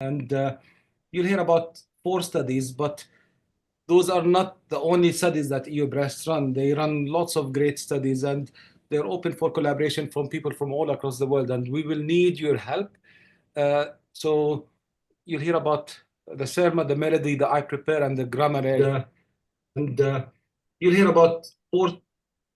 And you'll hear about 4 studies, but those are not the only studies that EUBREAST run. They run lots of great studies, and they're open for collaboration from people from all across the world, and we will need your help. So you'll hear about the SerMa, the Melody, the I Prepare, and the Grammar. And you'll hear about 4.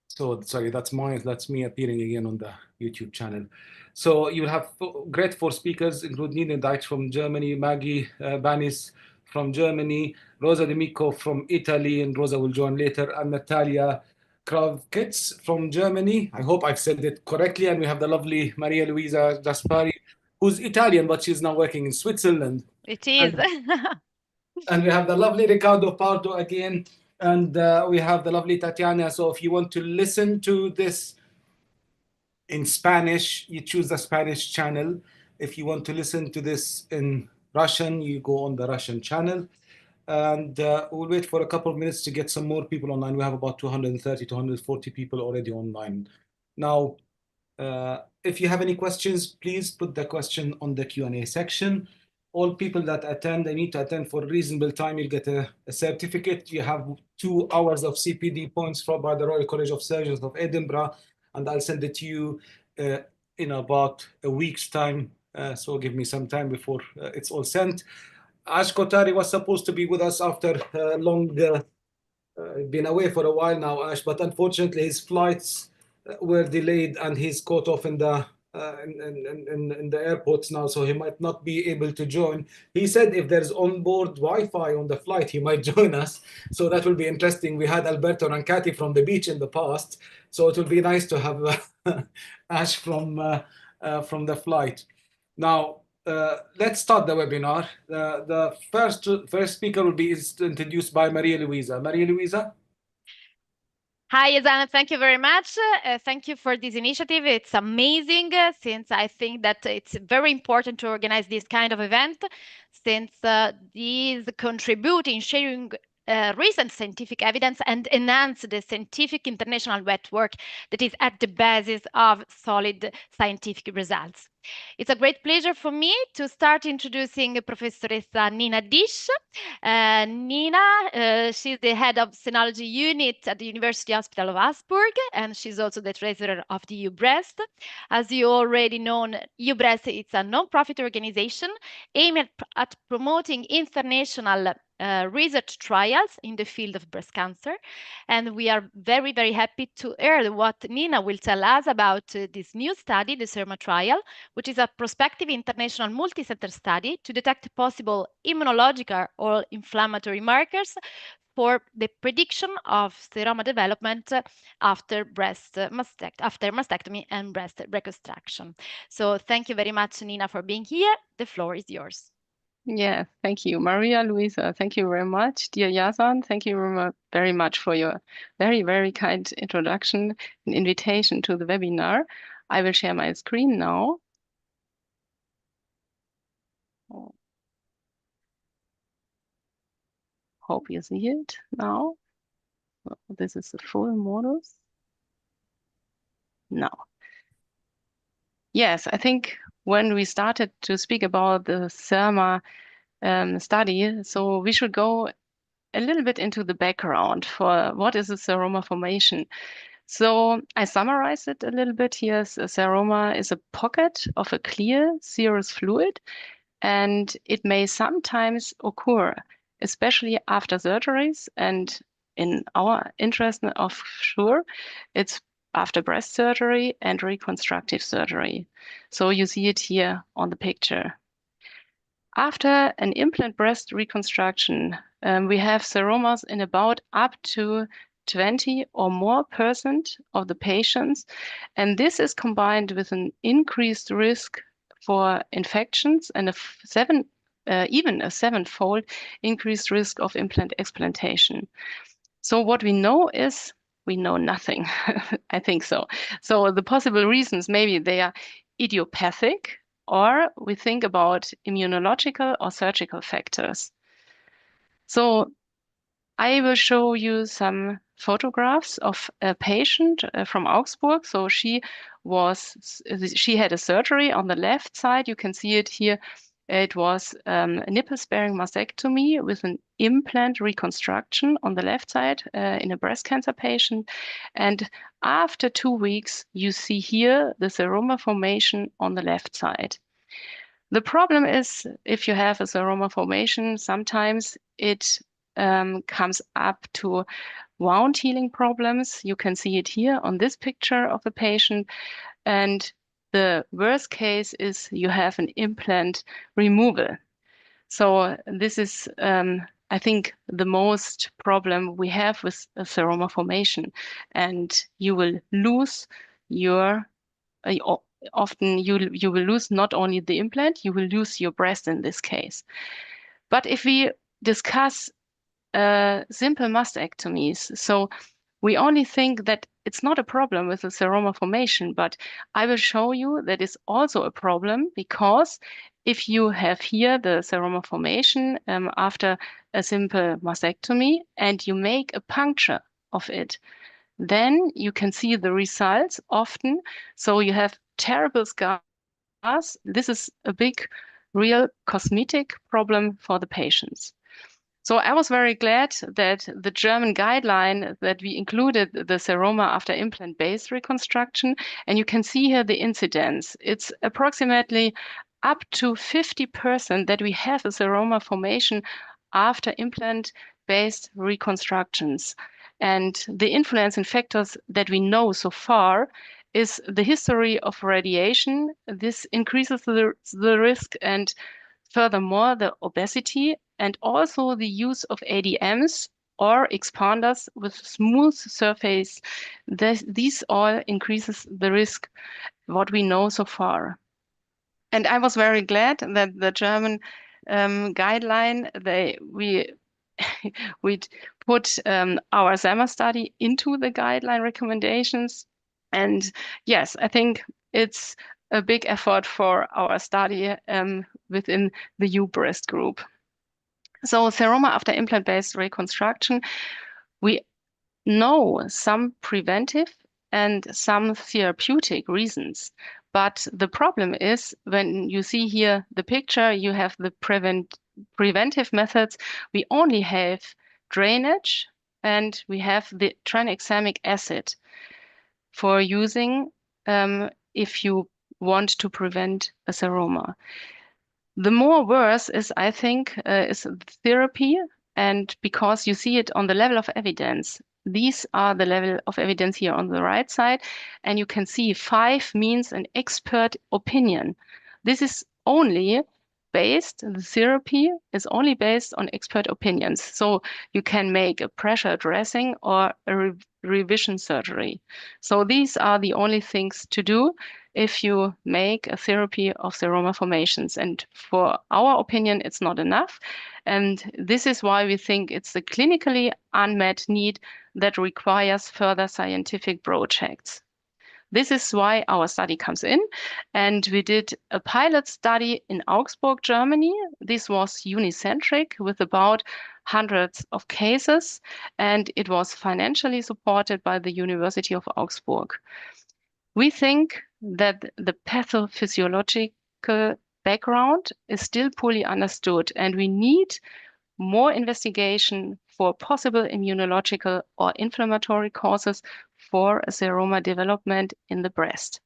So sorry, that's me appearing again on the YouTube channel. So you'll have great 4 speakers, including Nina Deitch from Germany, Maggie Banis from Germany, Rosa D'Amico from Italy, and Rosa will join later, and Natalia Kravkitz from Germany. I hope I've said it correctly. And we have the lovely Maria Luisa Gaspari, who's Italian, but she's now working in Switzerland. It is. And we have the lovely Ricardo Pardo again. And we have the lovely Tatiana. So if you want to listen to this in Spanish, you choose the Spanish channel. If you want to listen to this in Russian, you go on the Russian channel. And we'll wait for a couple of minutes to get some more people online. We have about 230, 240 people already online. Now, if you have any questions, please put the question on the Q&A section. All people that attend, they need to attend for a reasonable time. You'll get a certificate. You have 2 hours of CPD points by the Royal College of Surgeons of Edinburgh, and I'll send it to you in about a week's time. So give me some time before it's all sent. Ash Kotari was supposed to be with us after long been away for a while now, Ash, but unfortunately his flights were delayed and he's caught off in the airports now, so he might not be able to join. He said if there's onboard Wi-Fi on the flight, he might join us. So that will be interesting. We had Alberto Rancati from the beach in the past, so it will be nice to have Ash from the flight. Now, let's start the webinar. The first speaker will be introduced by Maria Luisa. Maria Luisa? Hi, Yazana. Thank you very much. Thank you for this initiative. It's amazing since I think that it's very important to organize this kind of event since these contribute in sharing recent scientific evidence and enhance the scientific international network that is at the basis of solid scientific results. It's a great pleasure for me to start introducing Professoressa Nina Dish. Nina, she's the head of Senology Unit at the University Hospital of Augsburg, and she's also the treasurer of the EUBREAST. As you already know, EUBREAST is a non-profit organization aimed at promoting international research trials in the field of breast cancer. And we are very, very happy to hear what Nina will tell us about this new study, the SerMa trial, which is a prospective international multi-center study to detect possible immunological or inflammatory markers for the prediction of seroma development after mastectomy and breast reconstruction. So thank you very much, Nina, for being here. The floor is yours. Yeah, thank you, Maria Luisa. Thank you very much, dear Yazan. Thank you very much for your very, very kind introduction and invitation to the webinar. I will share my screen now. Hope you see it now. So this is the full modus. Now. Yes, I think when we started to speak about the SerMa study, so we should go a little bit into the background for what is a seroma formation. So I summarize it a little bit here. A seroma is a pocket of a clear serous fluid, and it may sometimes occur, especially after surgeries. And in our interest, of sure, it's after breast surgery and reconstructive surgery. So you see it here on the picture. After an implant breast reconstruction, we have seromas in about up to 20 or more % of the patients. And this is combined with an increased risk for infections and even a 7-fold increased risk of implant explantation. So what we know is we know nothing. I think so. So the possible reasons, maybe they are idiopathic, or we think about immunological or surgical factors. So I will show you some photographs of a patient from Augsburg. So she had a surgery on the left side. You can see it here It was a nipple-sparing mastectomy with an implant reconstruction on the left side in a breast cancer patient. And after 2 weeks, you see here the seroma formation on the left side. The problem is, if you have a seroma formation, sometimes it comes up to wound healing problems. You can see it here on this picture of the patient. And the worst case is you have an implant removal. So this is, I think, the most problem we have with a seroma formation. And you will lose your, often you will lose not only the implant, you will lose your breast in this case. But if we discuss simple mastectomies, so we only think that it's not a problem with the seroma formation, but I will show you that it's also a problem, because if you have here the seroma formation after a simple mastectomy and you make a puncture of it, then you can see the results often. So you have terrible scars. This is a big, real cosmetic problem for the patients. So I was very glad that the German guideline that we included the seroma after implant-based reconstruction, and you can see here the incidence. It's approximately up to 50% that we have a seroma formation after implant-based reconstructions. And the influencing factors that we know so far is the history of radiation. This increases the risk, and furthermore, the obesity, and also the use of ADMs or expanders with smooth surface. These all increases the risk, what we know so far. And I was very glad that the German guideline, we put our SerMa study into the guideline recommendations. And yes, I think it's a big effort for our study within the EUBREAST group. So seroma after implant-based reconstruction, we know some preventive and some therapeutic reasons. But the problem is, when you see here the picture, you have the preventive methods. We only have drainage, and we have the tranexamic acid for using if you want to prevent a seroma. The more worse is, I think, is therapy, and because you see it on the level of evidence. These are the level of evidence here on the right side, and you can see 5 means an expert opinion. This is only based, the therapy is only based on expert opinions. So you can make a pressure dressing or a revision surgery. So these are the only things to do if you make a therapy of seroma formations. And for our opinion, it's not enough. And this is why we think it's a clinically unmet need that requires further scientific projects. This is why our study comes in, and we did a pilot study in Augsburg, Germany. This was unicentric with about hundreds of cases, and it was financially supported by the University of Augsburg. We think that the pathophysiological background is still poorly understood, and we need more investigation for possible immunological or inflammatory causes for a seroma development in the breast.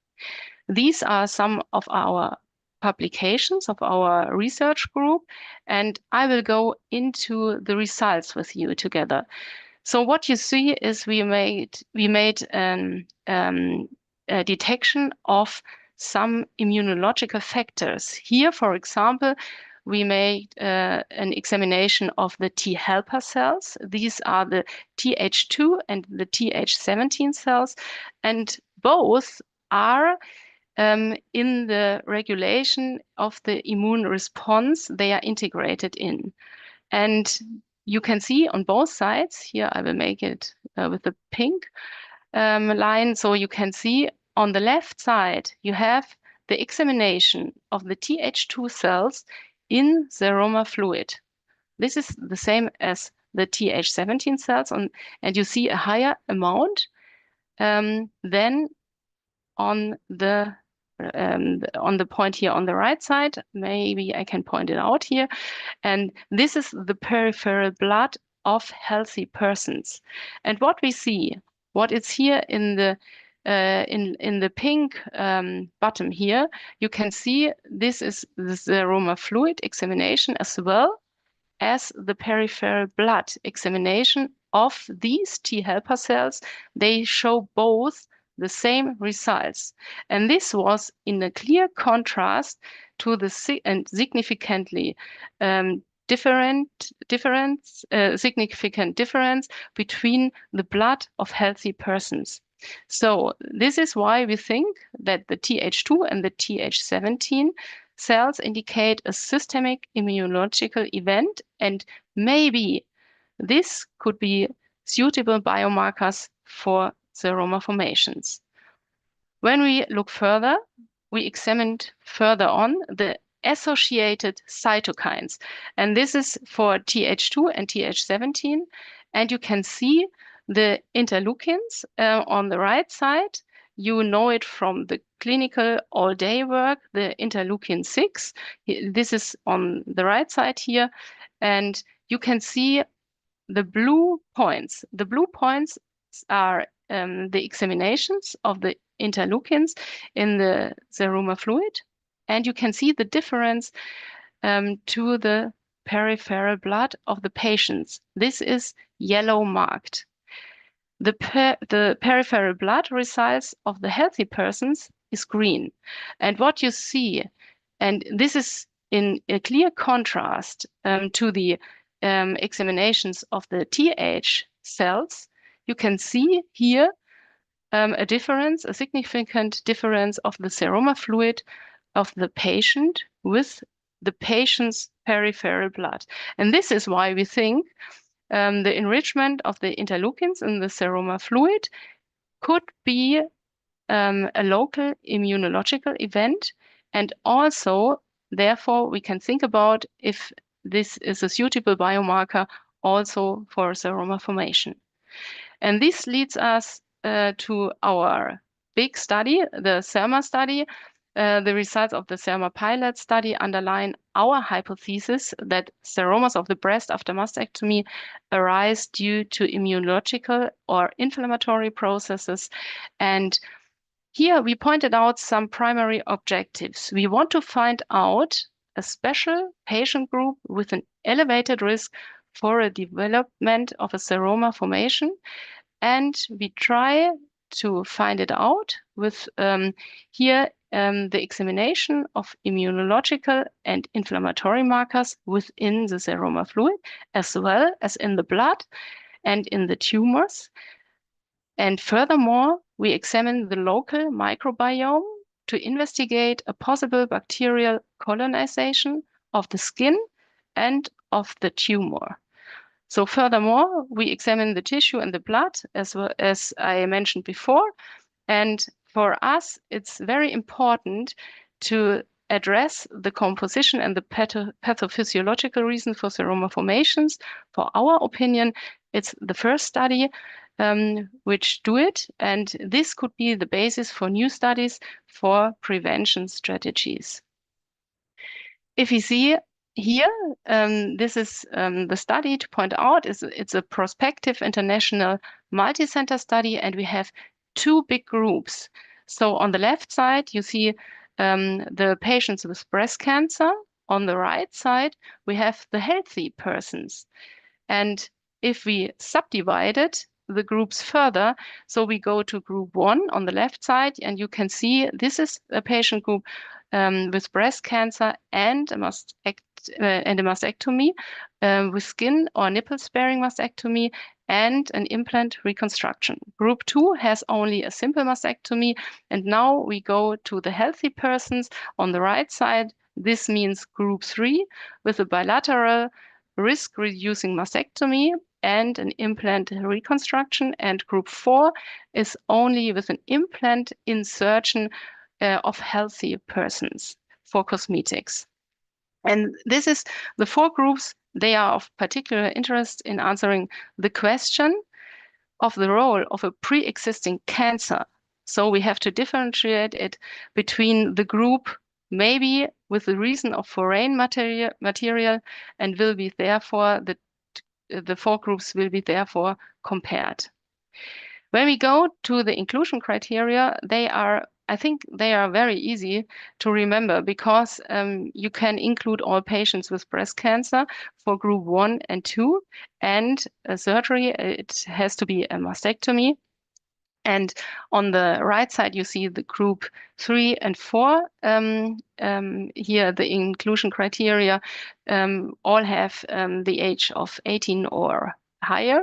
These are some of our publications of our research group, and I will go into the results with you together. So what you see is we made a detection of some immunological factors. Here, for example, we made an examination of the T helper cells. These are the Th2 and the Th17 cells, and both are in the regulation of the immune response they are integrated in. And you can see on both sides, here I will make it with the pink line, so you can see on the left side, you have the examination of the Th2 cells in seroma fluid. This is the same as the Th17 cells, and you see a higher amount than on the on the point here on the right side. Maybe I can point it out here. And this is the peripheral blood of healthy persons. And what we see, what is here in the pink bottom here, you can see this is the seroma fluid examination as well as the peripheral blood examination of these T helper cells. They show both the same results. And this was in a clear contrast to the significantly significant difference between the blood of healthy persons. So this is why we think that the Th2 and the Th17 cells indicate a systemic immunological event, and maybe this could be suitable biomarkers for seroma formations. When we look further, we examined further on the associated cytokines, and this is for Th2 and Th17, and you can see the interleukins on the right side. You know it from the clinical all-day work, the interleukin 6. This is on the right side here, and you can see the blue points. The blue points are the examinations of the interleukins in the seroma fluid, and you can see the difference to the peripheral blood of the patients. This is yellow marked. The peripheral blood results of the healthy persons is green. And what you see, and this is in a clear contrast to the examinations of the Th cells, you can see here a difference, a significant difference of the seroma fluid of the patient with the patient's peripheral blood. And this is why we think the enrichment of the interleukins in the seroma fluid could be a local immunological event, and also, therefore, we can think about if this is a suitable biomarker also for seroma formation. And this leads us to our big study, the SerMa study. The results of the SerMa pilot study underline our hypothesis that seromas of the breast after mastectomy arise due to immunological or inflammatory processes. And here we pointed out some primary objectives. We want to find out a special patient group with an elevated risk for a development of a seroma formation. And we try to find it out with here the examination of immunological and inflammatory markers within the seroma fluid, as well as in the blood and in the tumors. And furthermore, we examine the local microbiome to investigate a possible bacterial colonization of the skin and of the tumor. So furthermore, we examine the tissue and the blood, as well as I mentioned before. And for us, it's very important to address the composition and the pathophysiological reasons for seroma formations. For our opinion, it's the first study which do it, and this could be the basis for new studies for prevention strategies. If you see here, this is the study to point out. It's a prospective international multi-center study, and we have two big groups. So on the left side, you see the patients with breast cancer. On the right side, we have the healthy persons. And if we subdivide it, the groups further, so we go to group 1 on the left side, and you can see this is a patient group with breast cancer and a mastectomy, with skin or nipple-sparing mastectomy and an implant reconstruction. Group 2 has only a simple mastectomy, and now we go to the healthy persons on the right side. This means group 3 with a bilateral risk-reducing mastectomy and an implant reconstruction, and group 4 is only with an implant insertion of healthy persons for cosmetics. And this is the 4 groups. They are of particular interest in answering the question of the role of a pre-existing cancer So we have to differentiate it between the group, maybe with the reason of foreign material, and will be therefore the 4 groups will be therefore compared. When we go to the inclusion criteria, I think they are very easy to remember, because you can include all patients with breast cancer for group 1 and 2, and surgery, it has to be a mastectomy. And on the right side, you see the group 3 and 4. Here, the inclusion criteria all have the age of 18 or higher.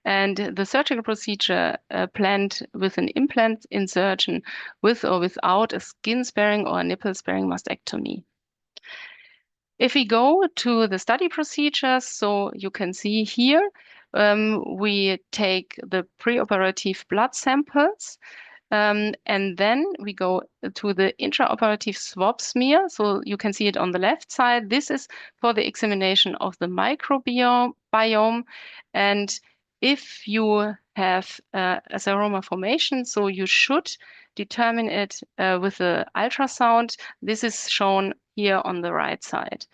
And the surgical procedure planned with an implant insertion with or without a skin-sparing or a nipple-sparing mastectomy. If we go to the study procedures, so you can see here, we take the preoperative blood samples, and then we go to the intraoperative swab smear. So you can see it on the left side. This is for the examination of the microbiome. And if you have a seroma formation, so you should determine it with the ultrasound. This is shown here on the right side.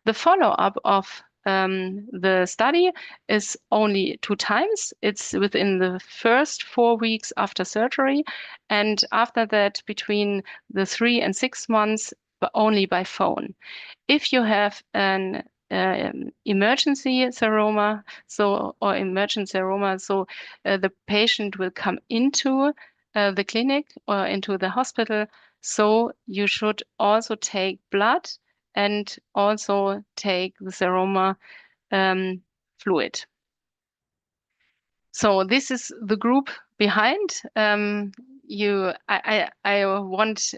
The follow-up of the study is only 2 times. It's within the first 4 weeks after surgery, and after that between the 3 and 6 months, but only by phone. If you have an emergency seroma, or emergent seroma, so the patient will come into the clinic or into the hospital. So you should also take blood and also take the seroma fluid. So this is the group behind. I want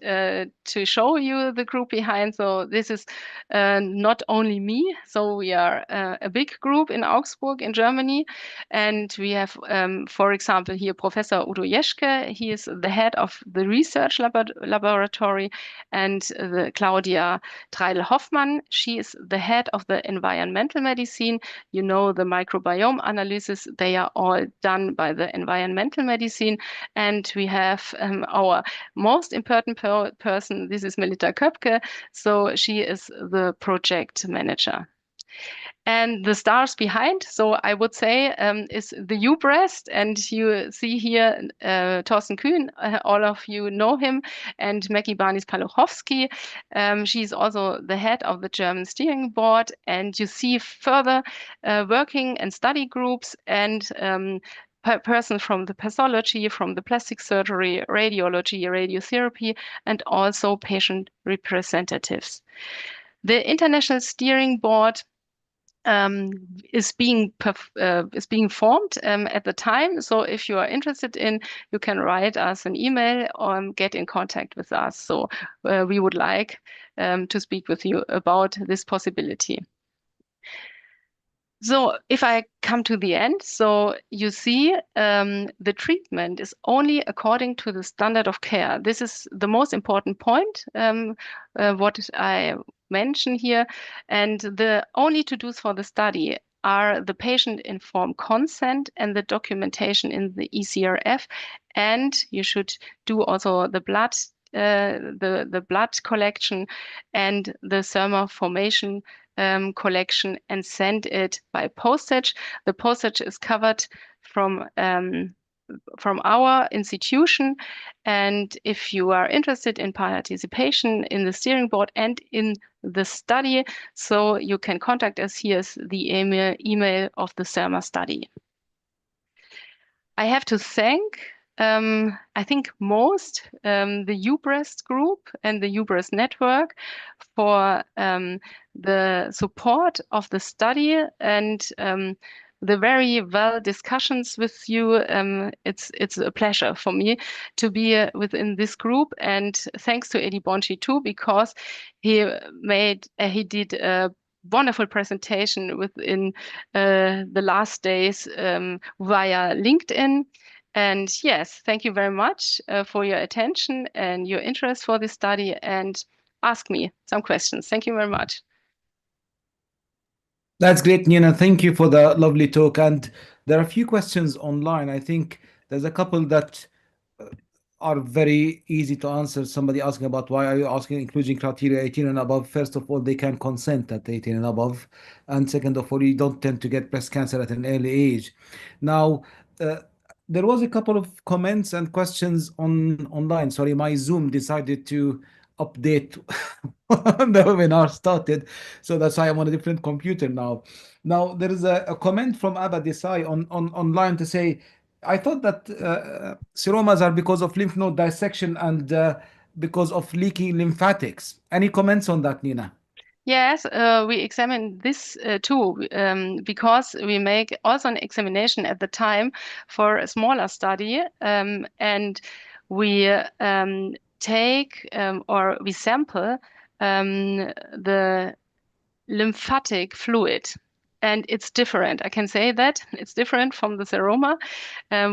to show you the group behind. So this is not only me. So we are a big group in Augsburg in Germany, and we have, for example, here Professor Udo Jeschke. He is the head of the research laboratory, and Claudia Treidel-Hoffmann. She is the head of the environmental medicine. You know, the microbiome analysis, they are all done by the environmental medicine. And we have our most important person, this is Melita Köpke. So she is the project manager. And the stars behind, so I would say, is the EUBREAST. And you see here Thorsten Kühn, all of you know him, and Maggie Barnis-Paluchowski. She's also the head of the German steering board. And you see further working and study groups and persons from the pathology, from the plastic surgery, radiology, radiotherapy, and also patient representatives. The International Steering Board is being formed at the time. So if you are interested in, you can write us an email or get in contact with us. So we would like to speak with you about this possibility. So if I come to the end, so you see the treatment is only according to the standard of care. This is the most important point, what I mention here. And the only to-dos for the study are the patient-informed consent and the documentation in the ECRF. And you should do also the blood collection and the SerMa formation collection, and send it by postage. The postage is covered from our institution. And if you are interested in participation in the steering board and in the study, so you can contact us. Here's the email of the SerMa study. I have to thank I think most the EUBREAST group and the EUBREAST network for the support of the study and the very well discussions with you. It's a pleasure for me to be within this group, and thanks to Edi Bonci too, because he did a wonderful presentation within the last days via LinkedIn. And yes, thank you very much for your attention and your interest for this study, and ask me some questions. Thank you very much. That's great, Nina. Thank you for the lovely talk. And there are a few questions online. I think there's a couple that are very easy to answer. Somebody asking about why are you asking inclusion criteria 18 and above? First of all, they can consent at 18 and above. And second of all, you don't tend to get breast cancer at an early age. Now, there was a couple of comments and questions online. Sorry, my Zoom decided to update when the webinar started. So that's why I'm on a different computer now. Now, there is a comment from Abba Desai online to say, I thought that seromas are because of lymph node dissection and because of leaky lymphatics. Any comments on that, Nina? Yes, we examined this too, because we make also an examination at the time for a smaller study, and we take or we sample the lymphatic fluid. And it's different. I can say that it's different from the seroma,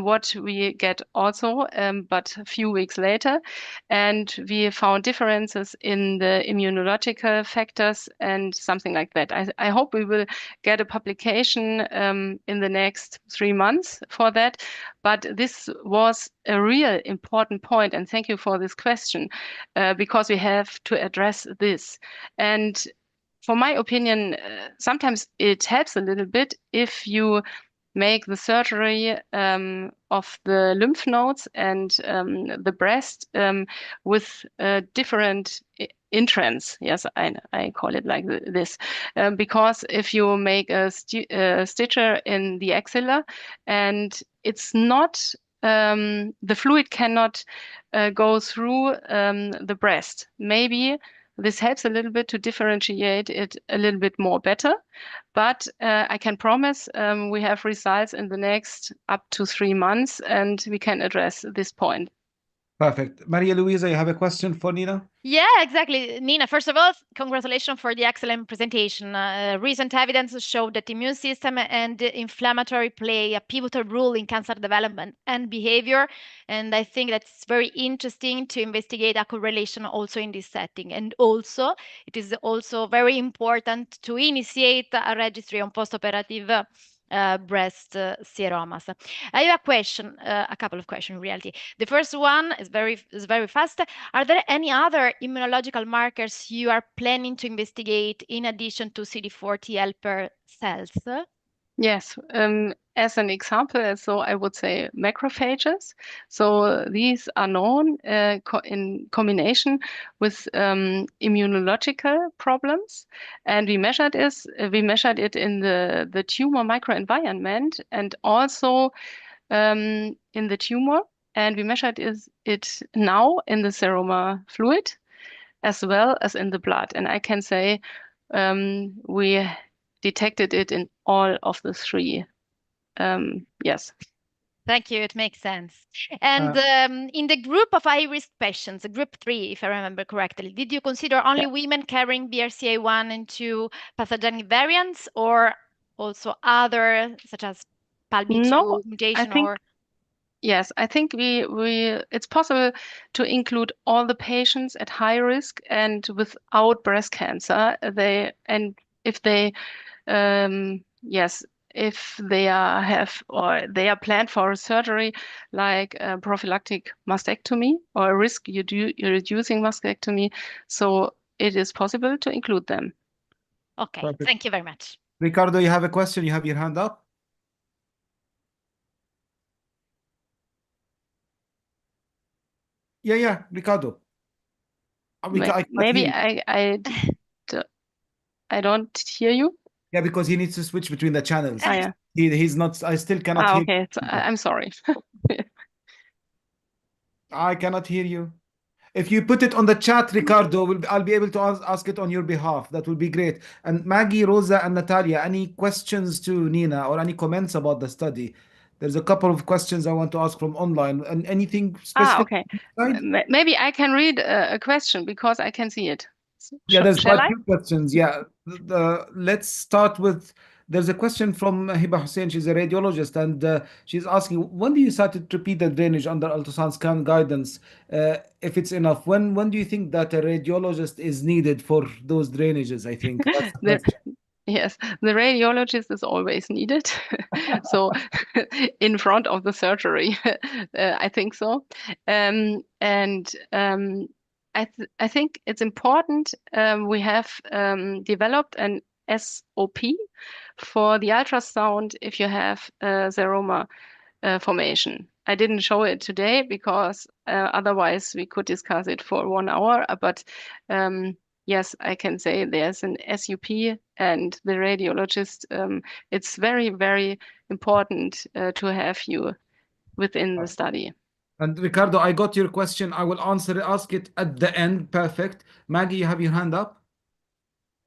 what we get also, but a few weeks later. And we found differences in the immunological factors and something like that. I hope we will get a publication in the next 3 months for that. But this was a real important point, and thank you for this question, because we have to address this. And for my opinion, sometimes it helps a little bit if you make the surgery of the lymph nodes and the breast with different entrance. Yes, I call it like this. Because if you make a stitcher in the axilla and it's not, the fluid cannot go through the breast, maybe this helps a little bit to differentiate it a little bit more better, but I can promise we have results in the next up to 3 months, and we can address this point. Perfect. Maria Luisa, you have a question for Nina? Yeah, exactly. Nina, first of all, congratulations for the excellent presentation. Recent evidence showed that immune system and inflammatory play a pivotal role in cancer development and behavior. And I think that's very interesting to investigate a correlation also in this setting. And also, it is also very important to initiate a registry on postoperative breast seromas. I have a question, a couple of questions in reality. The first one is very fast. Are there any other immunological markers you are planning to investigate in addition to CD40 helper cells? Yes, as an example, so I would say macrophages. So these are known in combination with immunological problems, and we measured it in the tumor microenvironment and also in the tumor, and we measured it now in the seroma fluid as well as in the blood. And I can say we detected it in all of the 3. Yes. Thank you. It makes sense. And in the group of high-risk patients, group 3, if I remember correctly, did you consider only women carrying BRCA1 and 2 pathogenic variants, or also other, such as PALB2 No, mutation? Yes, I think we it's possible to include all the patients at high risk and without breast cancer. If they if they are planned for a surgery like prophylactic mastectomy or a risk reducing mastectomy, so it is possible to include them. Okay, perfect. Thank you very much. Ricardo, you have a question? You have your hand up? Yeah, Ricardo. Maybe I don't hear you. Yeah, because he needs to switch between the channels. Yeah. He's not. I still cannot hear. Okay, so I'm sorry. I cannot hear you. If you put it on the chat, Ricardo, I'll be able to ask it on your behalf. That would be great. And Maggie, Rosa, and Natalia, any questions to Nina or any comments about the study? There's a couple of questions I want to ask from online. And anything specific? Okay. Maybe I can read a question because I can see it. Yeah, there's quite a few questions. Yeah, let's start with. There's a question from Hiba Hussein. She's a radiologist, and she's asking, when do you start to repeat the drainage under ultrasound scan guidance, if it's enough? When do you think that a radiologist is needed for those drainages? I think that's the question. Yes, the radiologist is always needed. So in front of the surgery, I think so. I think it's important we have developed an SOP for the ultrasound if you have seroma formation. I didn't show it today because otherwise we could discuss it for 1 hour. But yes, I can say there's an SUP and the radiologist. It's very, very important to have you within the study. And Ricardo, I got your question. I will ask it at the end. Perfect. Maggie, you have your hand up.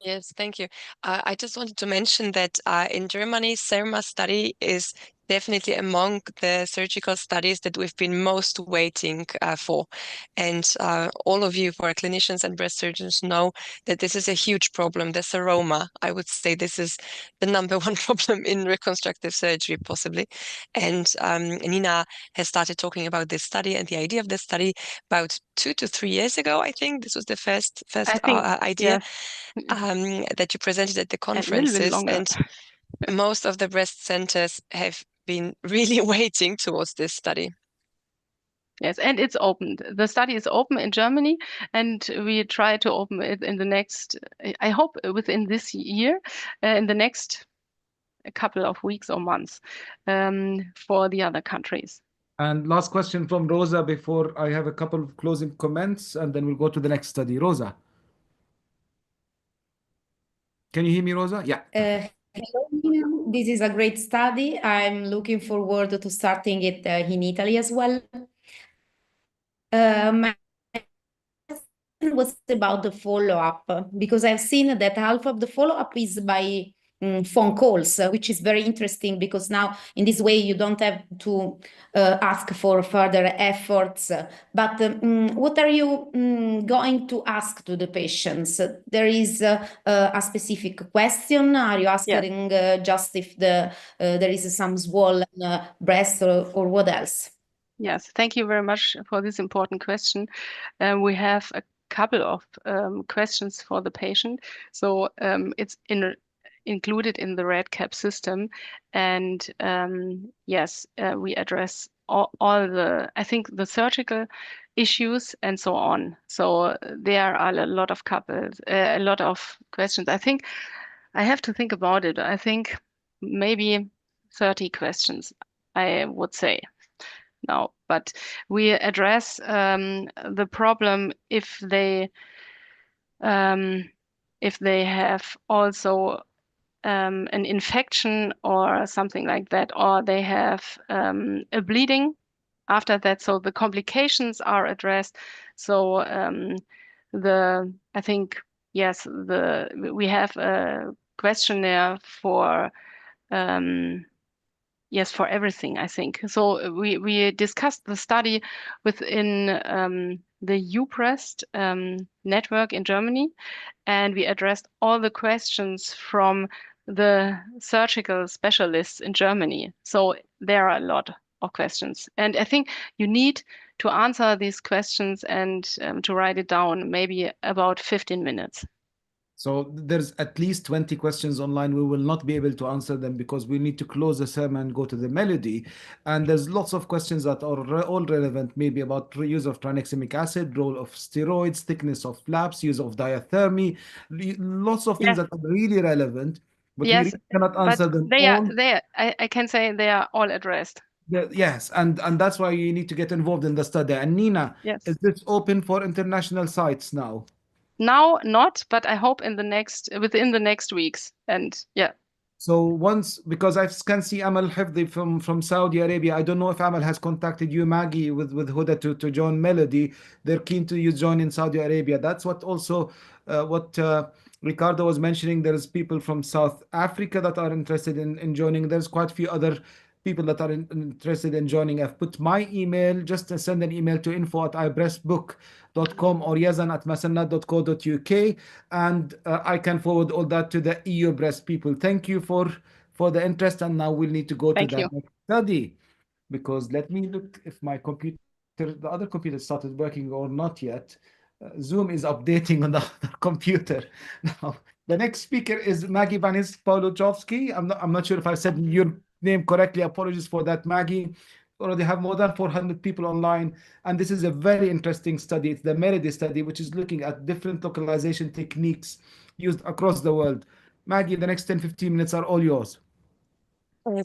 Yes, thank you. I just wanted to mention that in Germany, SerMa study is definitely among the surgical studies that we've been most waiting for. And all of you who are clinicians and breast surgeons know that this is a huge problem, the seroma. I would say this is the number one problem in reconstructive surgery, possibly. And Nina has started talking about this study and the idea of this study about 2 to 3 years ago, I think. This was the first idea. Yes. That you presented at the A little bit conferences, longer. and most of the breast centers have been really waiting towards this study. Yes, and it's opened. The study is open in Germany, and we try to open it in the next, I hope within this year, in the next couple of weeks or months for the other countries. And last question from Rosa before I have a couple of closing comments, and then we'll go to the next study. Rosa. Can you hear me, Rosa? Yeah. Hello, Nina. This is a great study. I'm looking forward to starting it in Italy as well. My question was about the follow-up, because I've seen that half of the follow-up is by phone calls, which is very interesting because now in this way you don't have to ask for further efforts. But what are you going to ask to the patients? There is a specific question. Are you asking just if there is some swollen breast or what else? Yes, thank you very much for this important question. We have a couple of questions for the patient. So it's included in the red cap system. And yes, we address all the, I think, the surgical issues and so on. So there are a lot of couples, a lot of questions. I think I have to think about it. I think maybe 30 questions, I would say now. But we address the problem if they have also an infection or something like that, or they have a bleeding after that. So the complications are addressed. So I think, yes, we have a questionnaire for yes, for everything, I think. So we discussed the study within the EUBREAST network in Germany, and we addressed all the questions from the surgical specialists in Germany. So there are a lot of questions. And I think you need to answer these questions and to write it down, maybe about 15 minutes. So there's at least 20 questions online. We will not be able to answer them because we need to close the SerMa and go to the melody. And there's lots of questions that are all relevant, maybe about use of tranexamic acid, role of steroids, thickness of flaps, use of diathermy, lots of things that are really relevant, but we really cannot answer them all. I can say they are all addressed. Yes, and that's why you need to get involved in the study. And Nina, is this open for international sites now? Now not, but I hope within the next weeks. And yeah. So once, because I can see Amal Hifdi from Saudi Arabia. I don't know if Amal has contacted you, Maggie, with Huda to join Melody. They're keen to join in Saudi Arabia. That's what also what Ricardo was mentioning. There's people from South Africa that are interested in joining. There's quite a few other people that are interested in joining. I've put my email, just to send an email to info@ibreastbook.com or yazan@masanat.co.uk, and I can forward all that to the EUBREAST people. Thank you for the interest, and now we'll need to go to the next study, because let me look if my computer, the other computer started working or not yet. Zoom is updating on the other computer now. The next speaker is Maggie Vanis Pawluchowski. I'm not sure if I said your name correctly. Apologies for that, Maggie. Already have more than 400 people online, and this is a very interesting study. It's the MELODY study, which is looking at different localization techniques used across the world. Maggie, the next 10-15 minutes are all yours.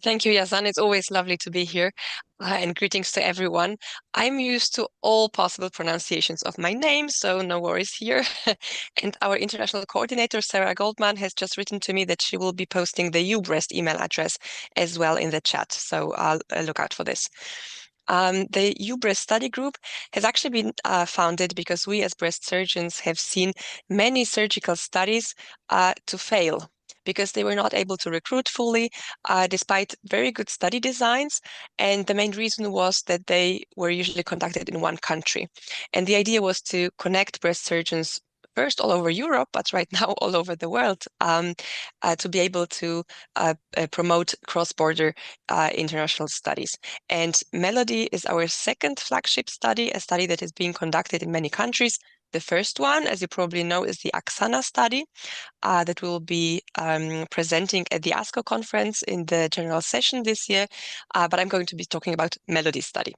Thank you, Yazan. It's always lovely to be here. And greetings to everyone. I'm used to all possible pronunciations of my name, so no worries here. And our international coordinator, Sarah Goldman, has just written to me that she will be posting the EUBREAST email address as well in the chat. So I'll look out for this. The EUBREAST study group has actually been founded because we as breast surgeons have seen many surgical studies to fail, because they were not able to recruit fully, despite very good study designs. And the main reason was that they were usually conducted in one country. And the idea was to connect breast surgeons first all over Europe, but right now all over the world, to be able to promote cross-border international studies. And MELODY is our second flagship study, a study that is being conducted in many countries. The first one, as you probably know, is the AXANA study, that will be presenting at the ASCO conference in the general session this year, but I'm going to be talking about MELODY study.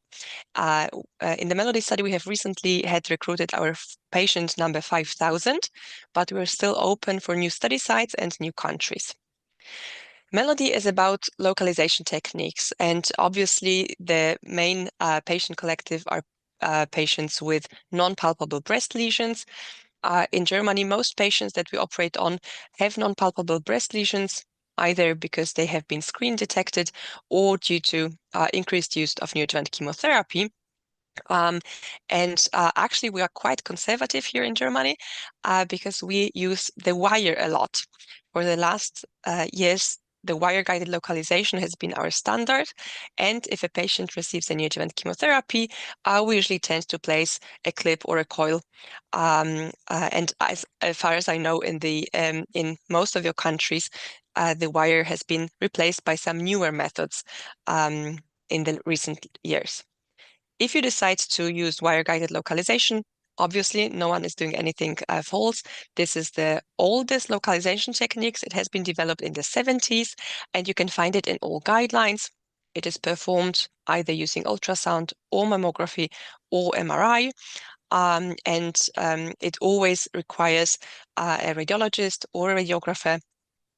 In the MELODY study, we have recently had recruited our patient number 5,000, but we're still open for new study sites and new countries. MELODY is about localization techniques, and obviously the main patient collective are patients with non-palpable breast lesions. In Germany, most patients that we operate on have non-palpable breast lesions, either because they have been screen detected or due to increased use of neoadjuvant chemotherapy. Actually, we are quite conservative here in Germany because we use the wire a lot. For the last years, the wire-guided localization has been our standard. And if a patient receives a neoadjuvant chemotherapy, we usually tend to place a clip or a coil. And as far as I know, in most of your countries, the wire has been replaced by some newer methods in the recent years. If you decide to use wire-guided localization, obviously no one is doing anything false. This is the oldest localization techniques. It has been developed in the 70s, and you can find it in all guidelines. It is performed either using ultrasound or mammography or MRI. It always requires a radiologist or a radiographer,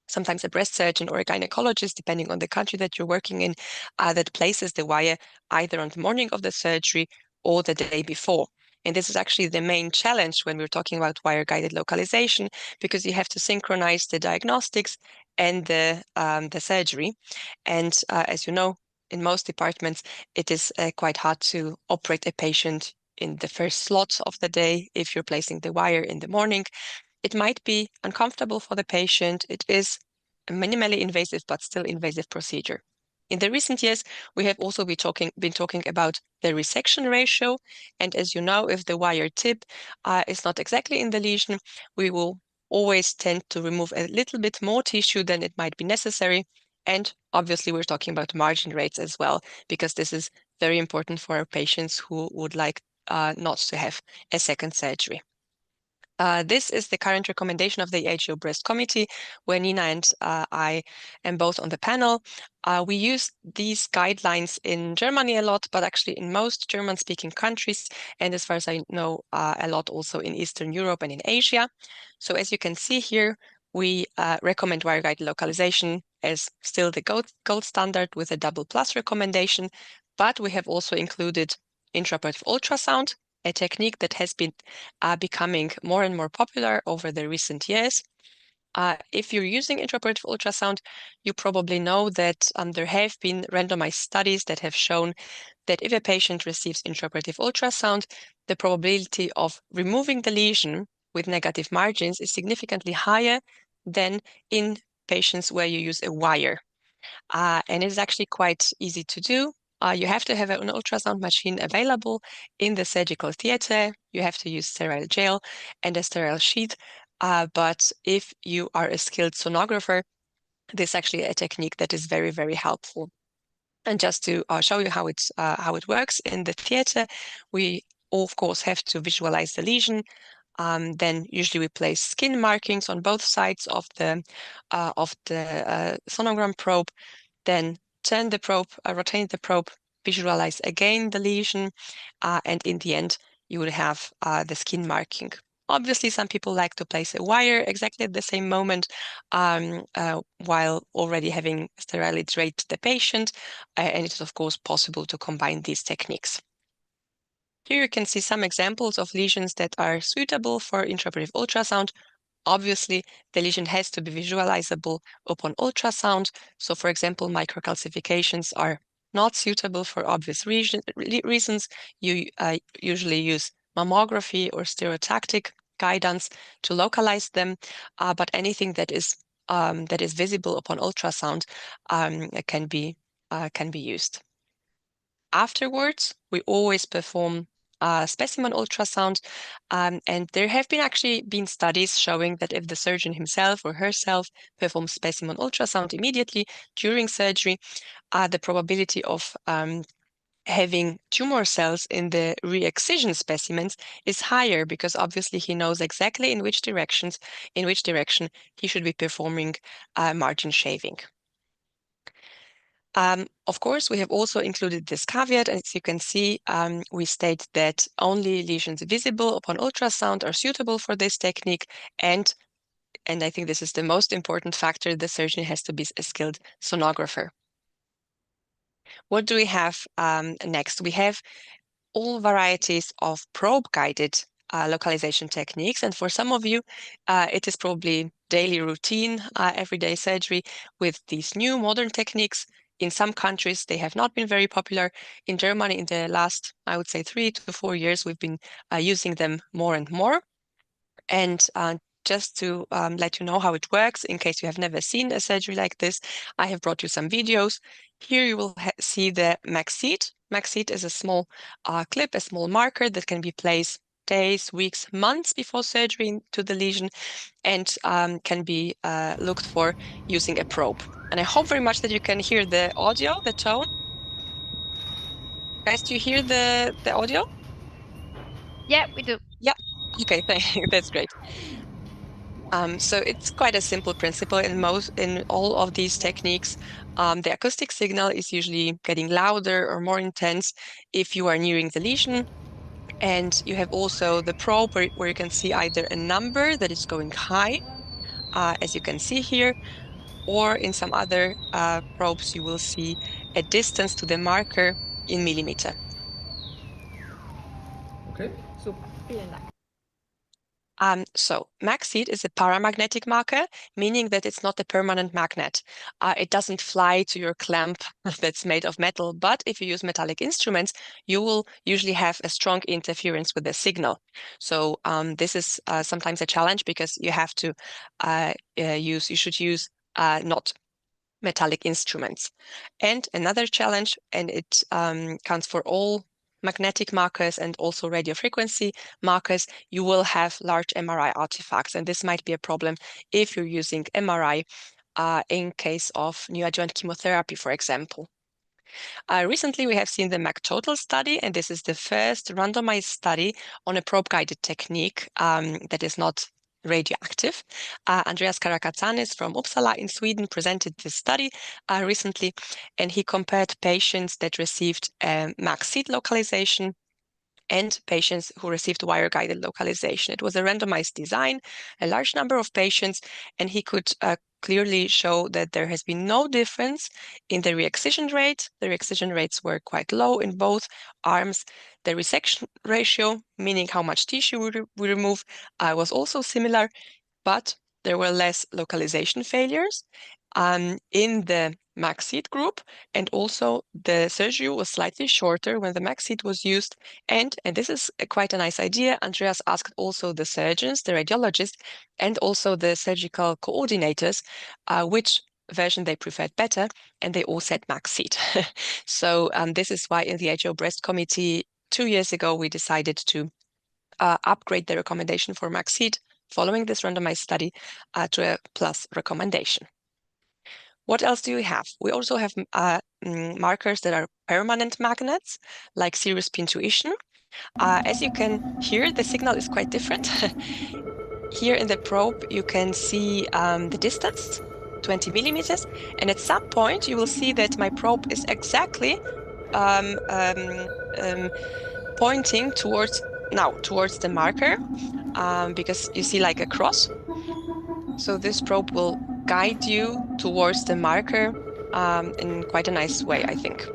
sometimes a breast surgeon or a gynecologist, depending on the country that you're working in, that places the wire either on the morning of the surgery or the day before. And this is actually the main challenge when we're talking about wire-guided localization, because you have to synchronize the diagnostics and the surgery. And as you know, in most departments, it is quite hard to operate a patient in the first slot of the day if you're placing the wire in the morning. It might be uncomfortable for the patient. It is a minimally invasive, but still invasive procedure. In the recent years, we have also been talking about the resection ratio. And as you know, if the wire tip is not exactly in the lesion, we will always tend to remove a little bit more tissue than it might be necessary. And obviously, we're talking about margin rates as well, because this is very important for our patients who would like not to have a second surgery. This is the current recommendation of the EUBREAST committee, where Nina and I am both on the panel. We use these guidelines in Germany a lot, but actually in most German-speaking countries, and as far as I know, a lot also in Eastern Europe and in Asia. So as you can see here, we recommend wire-guided localization as still the gold standard with a double plus recommendation, but we have also included intraoperative ultrasound, a technique that has been becoming more and more popular over the recent years. If you're using intraoperative ultrasound, you probably know that there have been randomized studies that have shown that if a patient receives intraoperative ultrasound, the probability of removing the lesion with negative margins is significantly higher than in patients where you use a wire. And it's actually quite easy to do. You have to have an ultrasound machine available in the surgical theater. You have to use sterile gel and a sterile sheet. But if you are a skilled sonographer, this is actually a technique that is very, very helpful. And just to show you how it works in the theater, we of course have to visualize the lesion. Then usually we place skin markings on both sides of the sonogram probe. Then turn the probe, rotate the probe, visualize again the lesion, and in the end you would have the skin marking. Obviously, some people like to place a wire exactly at the same moment while already having sterilely draped the patient, and it is of course possible to combine these techniques. Here you can see some examples of lesions that are suitable for intraoperative ultrasound. Obviously, the lesion has to be visualizable upon ultrasound. So, for example, microcalcifications are not suitable for obvious reasons. You usually use mammography or stereotactic guidance to localize them, but anything that is visible upon ultrasound can be used. Afterwards, we always perform specimen ultrasound, and there have actually been studies showing that if the surgeon himself or herself performs specimen ultrasound immediately during surgery, the probability of having tumor cells in the re-excision specimens is higher, because obviously he knows exactly in which direction he should be performing margin shaving. Of course, we have also included this caveat, and as you can see, we state that only lesions visible upon ultrasound are suitable for this technique, and I think this is the most important factor, the surgeon has to be a skilled sonographer. What do we have next? We have all varieties of probe-guided localization techniques, and for some of you, it is probably daily routine, everyday surgery with these new modern techniques. In some countries, they have not been very popular. In Germany, in the last, I would say, 3 to 4 years, we've been using them more and more. And just to let you know how it works, in case you have never seen a surgery like this, I have brought you some videos. Here you will see the MAXIT. MAXIT is a small clip, a small marker that can be placed days, weeks, months before surgery to the lesion, and can be looked for using a probe. And I hope very much that you can hear the audio, the tone. Guys, do you hear the audio? Yeah, we do. Yeah. Okay, thank you. That's great. So it's quite a simple principle in all of these techniques. The acoustic signal is usually getting louder or more intense if you are nearing the lesion. And you have also the probe where you can see either a number that is going high, as you can see here, or in some other probes, you will see a distance to the marker in millimeter. Okay. So, vielen Dank. So MAXIT is a paramagnetic marker, meaning that it's not a permanent magnet. It doesn't fly to your clamp that's made of metal, but if you use metallic instruments, you will usually have a strong interference with the signal. So this is sometimes a challenge, because you have to you should use not metallic instruments. And another challenge, and it counts for all magnetic markers and also radio frequency markers, you will have large MRI artifacts. And this might be a problem if you're using MRI in case of neoadjuvant chemotherapy, for example. Recently, we have seen the MACTotal study, and this is the first randomized study on a probe-guided technique that is not radioactive. Andreas Karakatsanis from Uppsala in Sweden presented this study recently, and he compared patients that received MAXIT localization and patients who received wire-guided localization. It was a randomized design, a large number of patients, and he could clearly show that there has been no difference in the re-excision rate. The re-excision rates were quite low in both arms. The resection ratio, meaning how much tissue we remove, was also similar, but there were less localization failures in the MAXIT group, and also the surgery was slightly shorter when the MAXIT was used. And this is quite a nice idea. Andreas asked also the surgeons, the radiologists, and also the surgical coordinators which version they preferred better, and they all said MAXIT. So this is why in the EUBREAST committee 2 years ago, we decided to upgrade the recommendation for MAXIT following this randomized study to a plus recommendation. What else do we have? We also have markers that are permanent magnets, like serous pintuition. As you can hear, the signal is quite different. Here in the probe, you can see the distance, 20 millimeters. And at some point, you will see that my probe is exactly pointing towards the marker, because you see like a cross. So this probe will guide you towards the marker in quite a nice way, I think.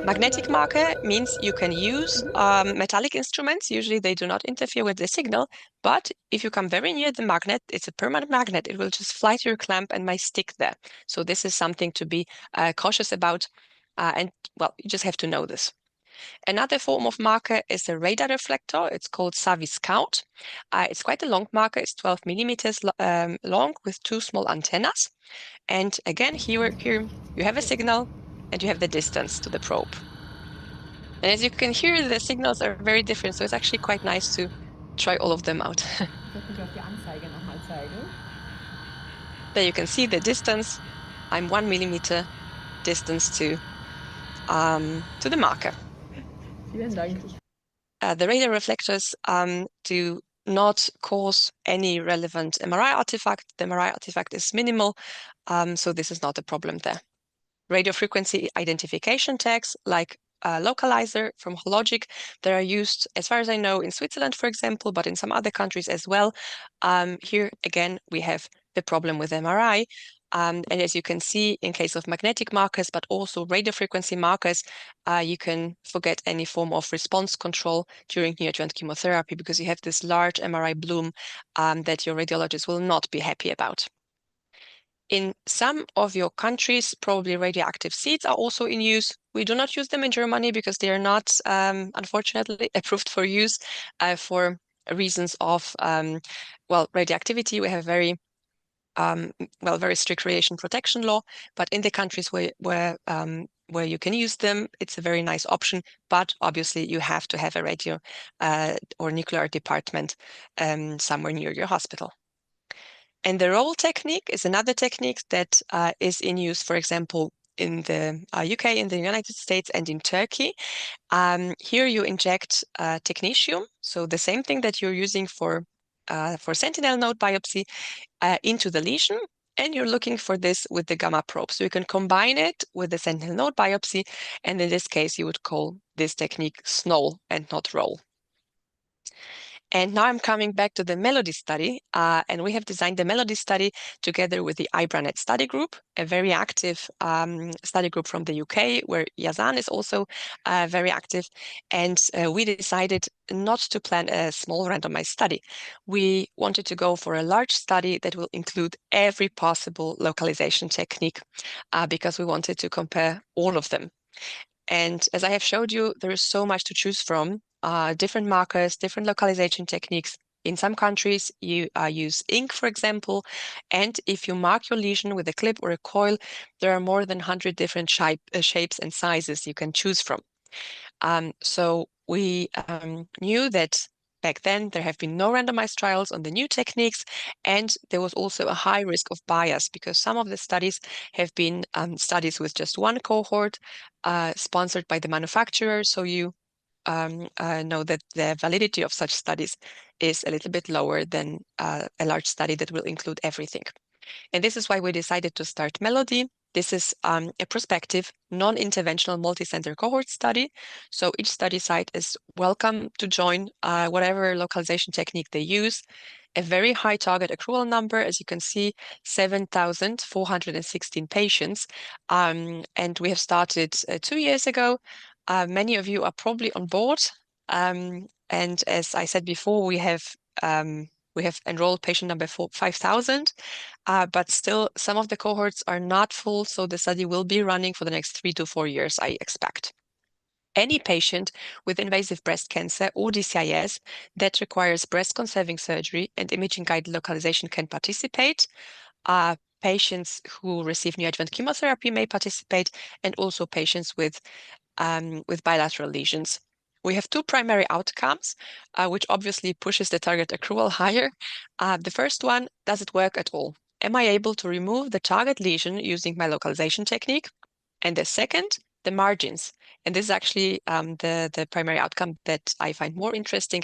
Magnetic marker means you can use metallic instruments. Usually they do not interfere with the signal, but if you come very near the magnet, it's a permanent magnet. It will just fly to your clamp and might stick there. So this is something to be cautious about. And well, you just have to know this. Another form of marker is a radar reflector. It's called Savi Scout. It's quite a long marker. It's 12 millimeters long with 2 small antennas. And again, here you have a signal and you have the distance to the probe. And as you can hear, the signals are very different. So it's actually quite nice to try all of them out. There you can see the distance. I'm 1 millimeter distance to the marker. The radar reflectors do not cause any relevant MRI artifact. The MRI artifact is minimal, so this is not a problem there. Radio frequency identification tags like localizer from Hologic, that are used, as far as I know, in Switzerland, for example, but in some other countries as well. Here, again, we have the problem with MRI. And as you can see, in case of magnetic markers, but also radio frequency markers, you can forget any form of response control during neoadjuvant chemotherapy because you have this large MRI bloom that your radiologist will not be happy about. In some of your countries, probably radioactive seeds are also in use. We do not use them in Germany because they are not, unfortunately, approved for use for reasons of, radioactivity. We have very strict radiation protection law, but in the countries where you can use them, it's a very nice option. But obviously, you have to have a radio or nuclear department somewhere near your hospital. And the roll technique is another technique that is in use, for example, in the UK, in the United States, and in Turkey. Here you inject technetium, so the same thing that you're using for sentinel node biopsy, into the lesion, and you're looking for this with the gamma probe. So you can combine it with the sentinel node biopsy, and in this case, you would call this technique SNOL and not roll. And now I'm coming back to the MELODY study, and we have designed the MELODY study together with the EUBREAST study group, a very active study group from the UK, where Yazan is also very active. And we decided not to plan a small randomized study. We wanted to go for a large study that will include every possible localization technique, because we wanted to compare all of them. And as I have showed you, there is so much to choose from. Different markers, different localization techniques. In some countries, you use ink, for example, and if you mark your lesion with a clip or a coil, there are more than 100 different shapes and sizes you can choose from. So we knew that back then there have been no randomized trials on the new techniques, and there was also a high risk of bias because some of the studies have been studies with just one cohort, sponsored by the manufacturer. So you know that the validity of such studies is a little bit lower than a large study that will include everything. And this is why we decided to start MELODY. This is a prospective, non-interventional multi-center cohort study. So each study site is welcome to join whatever localization technique they use. A very high target accrual number, as you can see, 7,416 patients. And we have started 2 years ago. Many of you are probably on board. And as I said before, we have enrolled patient number 5,000, but still some of the cohorts are not full, so the study will be running for the next 3 to 4 years, I expect. Any patient with invasive breast cancer or DCIS that requires breast conserving surgery and imaging guided localization can participate. Patients who receive neoadjuvant chemotherapy may participate, and also patients with bilateral lesions. We have 2 primary outcomes, which obviously pushes the target accrual higher. The first one, does it work at all? Am I able to remove the target lesion using my localization technique? And the second, the margins. And this is actually the primary outcome that I find more interesting,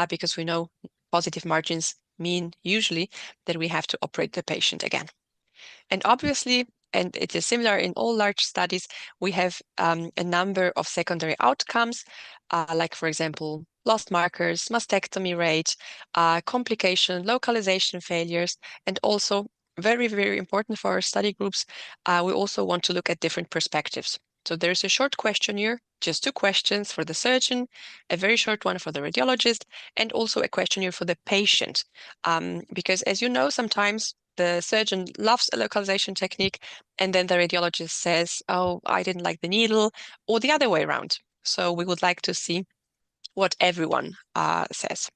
because we know positive margins mean usually that we have to operate the patient again. And obviously, and it is similar in all large studies, we have a number of secondary outcomes, like, for example, lost markers, mastectomy rate, complication, localization failures, and also very, very important for our study groups, we also want to look at different perspectives. So there's a short questionnaire, just 2 questions for the surgeon, a very short one for the radiologist, and also a questionnaire for the patient. Because as you know, sometimes the surgeon loves a localization technique, and then the radiologist says, oh, I didn't like the needle, or the other way around. So we would like to see what everyone says.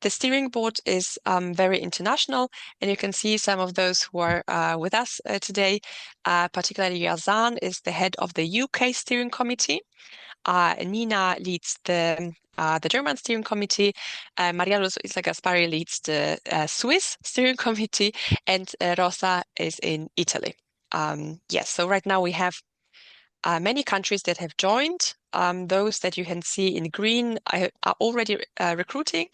The steering board is very international, and you can see some of those who are with us today. Particularly Yazan is the head of the UK steering committee. Nina leads the German steering committee. Maria Isla Gaspari leads the Swiss steering committee, and Rosa is in Italy. Yes, so right now we have many countries that have joined. Those that you can see in green are already recruiting.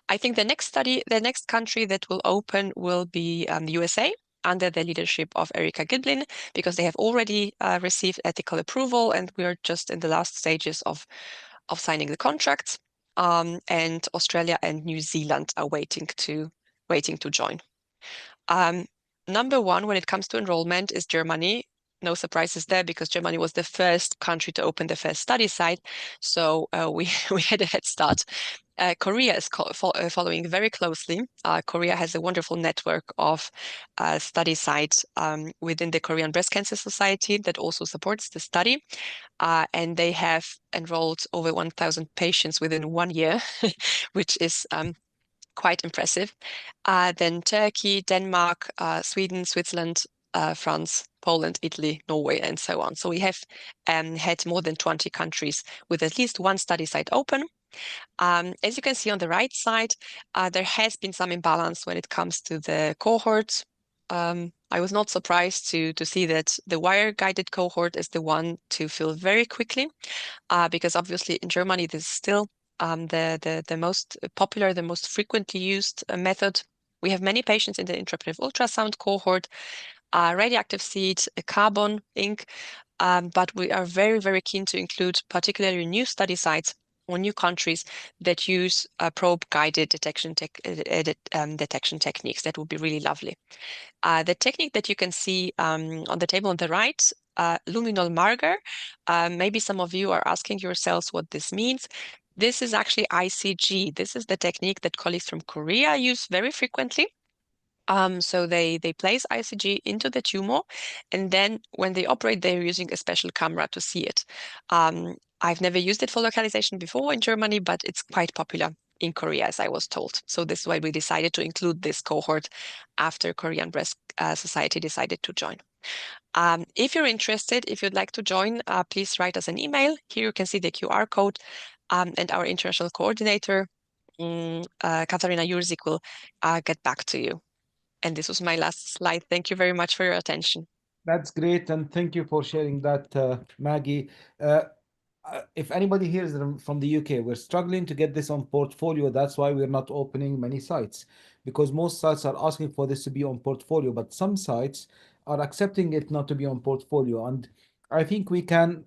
I think the next country that will open will be the USA, under the leadership of Erika Giblin, because they have already received ethical approval, and we are just in the last stages of signing the contracts. And Australia and New Zealand are waiting to join. Number 1 when it comes to enrollment is Germany. No surprises there, because Germany was the first country to open the first study site, so we had a head start. Korea is following very closely. Korea has a wonderful network of study sites within the Korean Breast Cancer Society that also supports the study, and they have enrolled over 1,000 patients within 1 year, which is quite impressive. Then Turkey, Denmark, Sweden, Switzerland, France, Poland, Italy, Norway, and so on. So we have had more than 20 countries with at least one study site open. As you can see on the right side, there has been some imbalance when it comes to the cohorts. I was not surprised to see that the wire-guided cohort is the one to fill very quickly, because obviously in Germany this is still the most popular, the most frequently used method. We have many patients in the intraoperative ultrasound cohort, radioactive seed, carbon ink, but we are very, very keen to include particularly new study sites or new countries that use probe-guided detection techniques. That would be really lovely. The technique that you can see on the table on the right, luminal marker, maybe some of you are asking yourselves what this means. This is actually ICG. This is the technique that colleagues from Korea use very frequently. So they place ICG into the tumor, and then when they operate, they're using a special camera to see it. I've never used it for localization before in Germany, but it's quite popular in Korea, as I was told. So this is why we decided to include this cohort after Korean Breast Society decided to join. If you're interested, if you'd like to join, please write us an email. Here you can see the QR code, and our international coordinator, Katarina Jurzik, will get back to you. And this was my last slide. Thank you very much for your attention. That's great, and thank you for sharing that, Maggie. If anybody here is from the UK, we're struggling to get this on portfolio. That's why we're not opening many sites, because most sites are asking for this to be on portfolio, but some sites are accepting it not to be on portfolio. And I think we can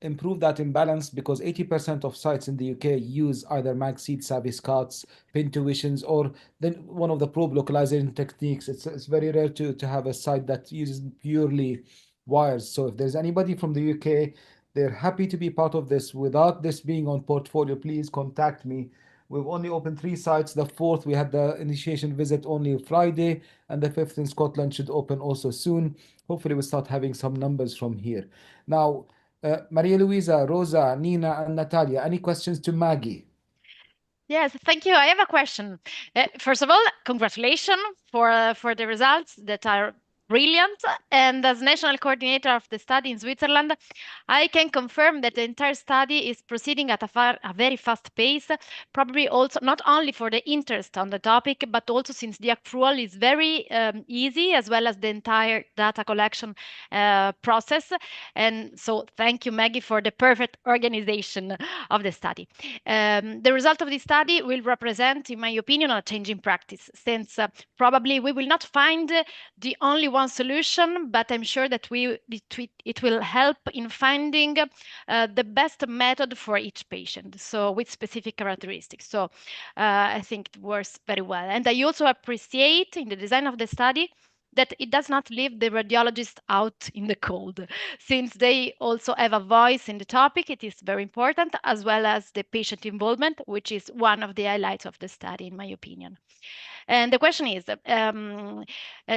improve that imbalance, because 80% of sites in the UK use either MagSeed, Saviscots, Pintuitions, or then one of the probe localization techniques. It's very rare to have a site that uses purely wires. So if there's anybody from the UK, they're happy to be part of this without this being on portfolio, please contact me. We've only opened 3 sites. The 4th, we had the initiation visit only Friday, and the 5th in Scotland should open also soon. Hopefully we'll start having some numbers from here. Now, Maria Luisa, Rosa, Nina, and Natalia, any questions to Maggie? Yes, thank you. I have a question. First of all, congratulations for the results that are brilliant. And as national coordinator of the study in Switzerland, I can confirm that the entire study is proceeding at a very fast pace, probably also not only for the interest on the topic, but also since the accrual is very easy, as well as the entire data collection process. And so thank you, Maggie, for the perfect organization of the study. The result of this study will represent, in my opinion, a change in practice, since probably we will not find the only one solution, but I'm sure that it will help in finding the best method for each patient, so with specific characteristics. So I think it works very well. And I also appreciate in the design of the study that it does not leave the radiologist out in the cold, since they also have a voice in the topic. It is very important, as well as the patient involvement, which is one of the highlights of the study, in my opinion. And the question is,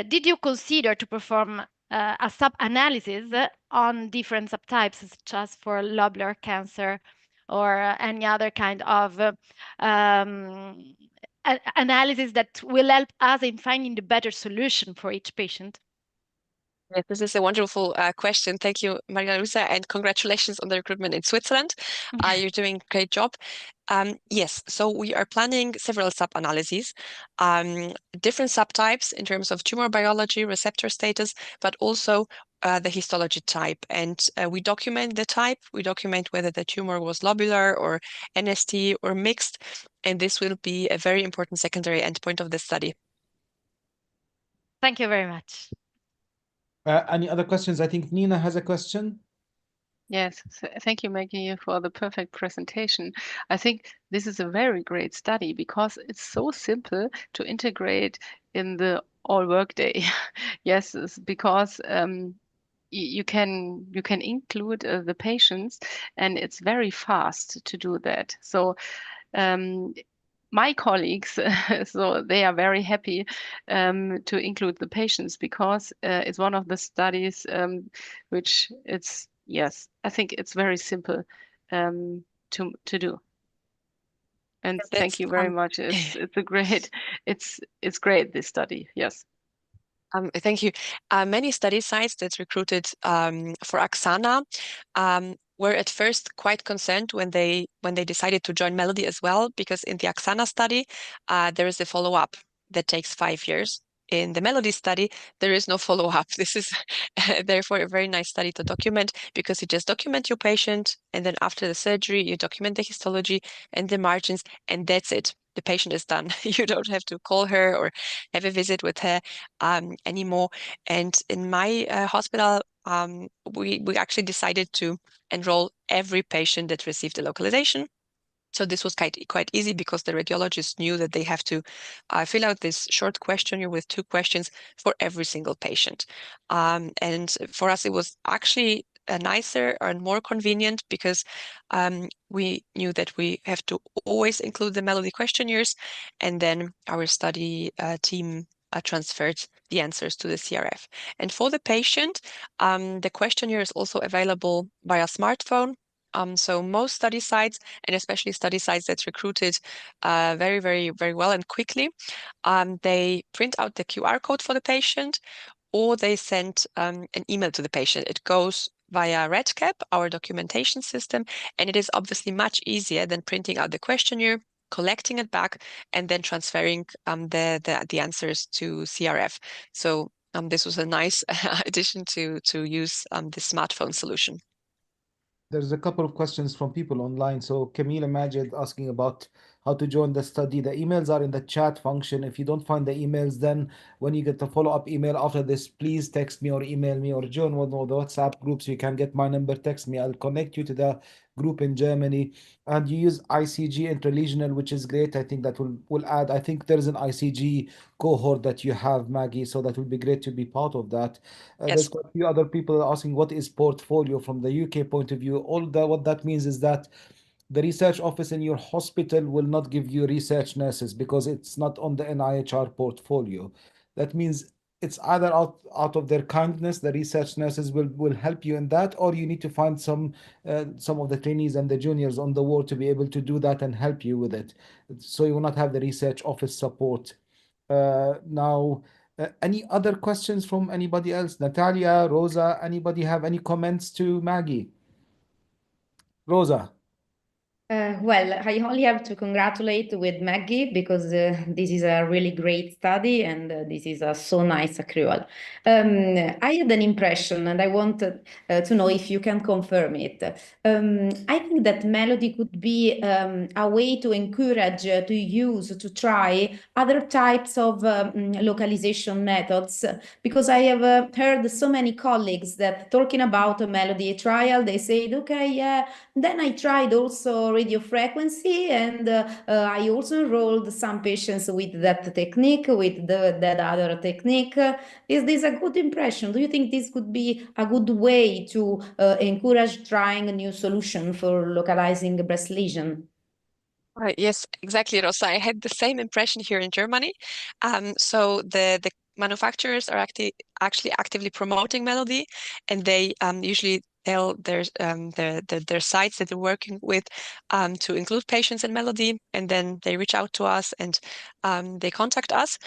did you consider to perform a sub-analysis on different subtypes, such as for lobular cancer or any other kind of analysis that will help us in finding the better solution for each patient? Yes, this is a wonderful question. Thank you, Maria Luisa, and congratulations on the recruitment in Switzerland. You're doing a great job. Yes, so we are planning several sub-analyses, different subtypes in terms of tumor biology, receptor status, but also the histology type. And we document the type, we document whether the tumor was lobular or NST or mixed, and this will be a very important secondary endpoint of the study. Thank you very much. Any other questions? I think Nina has a question. Yes, thank you, Maggie, for the perfect presentation. I think this is a very great study because it's so simple to integrate in the all workday. Yes, because you can include the patients, and it's very fast to do that. So my colleagues, so they are very happy to include the patients because it's one of the studies which it's, yes, I think it's very simple to do. And thank you very much. It's a great, it's great, this study. Yes. Thank you. Many study sites that recruited for Axana were at first quite concerned when they decided to join Melody as well, because in the Axana study, there is a follow-up that takes 5 years. In the Melody study, there is no follow-up. This is therefore a very nice study to document, because you just document your patient, and then after the surgery, you document the histology and the margins, and that's it. The patient is done. You don't have to call her or have a visit with her anymore. And in my hospital, we actually decided to enroll every patient that received a localization. So this was quite easy, because the radiologists knew that they have to fill out this short questionnaire with 2 questions for every single patient. And for us, it was actually nicer and more convenient, because we knew that we have to always include the Melody questionnaires, and then our study team transferred the answers to the CRF. And for the patient, the questionnaire is also available via smartphone. So most study sites, and especially study sites that recruited very, very, very well and quickly, they print out the QR code for the patient, or they send an email to the patient. It goes via RedCap, our documentation system, and it is obviously much easier than printing out the questionnaire, collecting it back, and then transferring the answers to CRF. So this was a nice addition to use the smartphone solution. There's a couple of questions from people online. So Camila Majid asking about how to join the study. The emails are in the chat function. If you don't find the emails, then when you get the follow-up email after this, please text me or email me or join one of the WhatsApp groups. You can get my number, text me. I'll connect you to the group in Germany. And you use ICG interlesional, which is great. I think that will add. I think there's an ICG cohort that you have, Maggie, so that will be great to be part of that. Yes. There's quite a few other people asking what is portfolio from the UK point of view. What that means is that the research office in your hospital will not give you research nurses because it's not on the NIHR portfolio. That means it's either out of their kindness, the research nurses will help you in that, or you need to find some of the trainees and the juniors on the ward to be able to do that and help you with it. So you will not have the research office support. Now, Any other questions from anybody else? Natalia, Rosa, anybody have any comments to Maggie? Rosa. Well, I only have to congratulate with Maggie because this is a really great study and this is a so nice accrual. I had an impression and I wanted to know if you can confirm it. I think that melody could be a way to encourage, to use, to try other types of localization methods because I have heard so many colleagues that talking about a melody trial, they said, okay, yeah, then I tried also radio frequency and I also enrolled some patients with that technique, with that other technique. Is this a good impression? Do you think this could be a good way to encourage trying a new solution for localizing breast lesion? Right, yes, exactly, Rosa. I had the same impression here in Germany. So the manufacturers are actually actively promoting melody, and they usually tell their sites that they're working with to include patients in melody, and then they reach out to us and they contact us.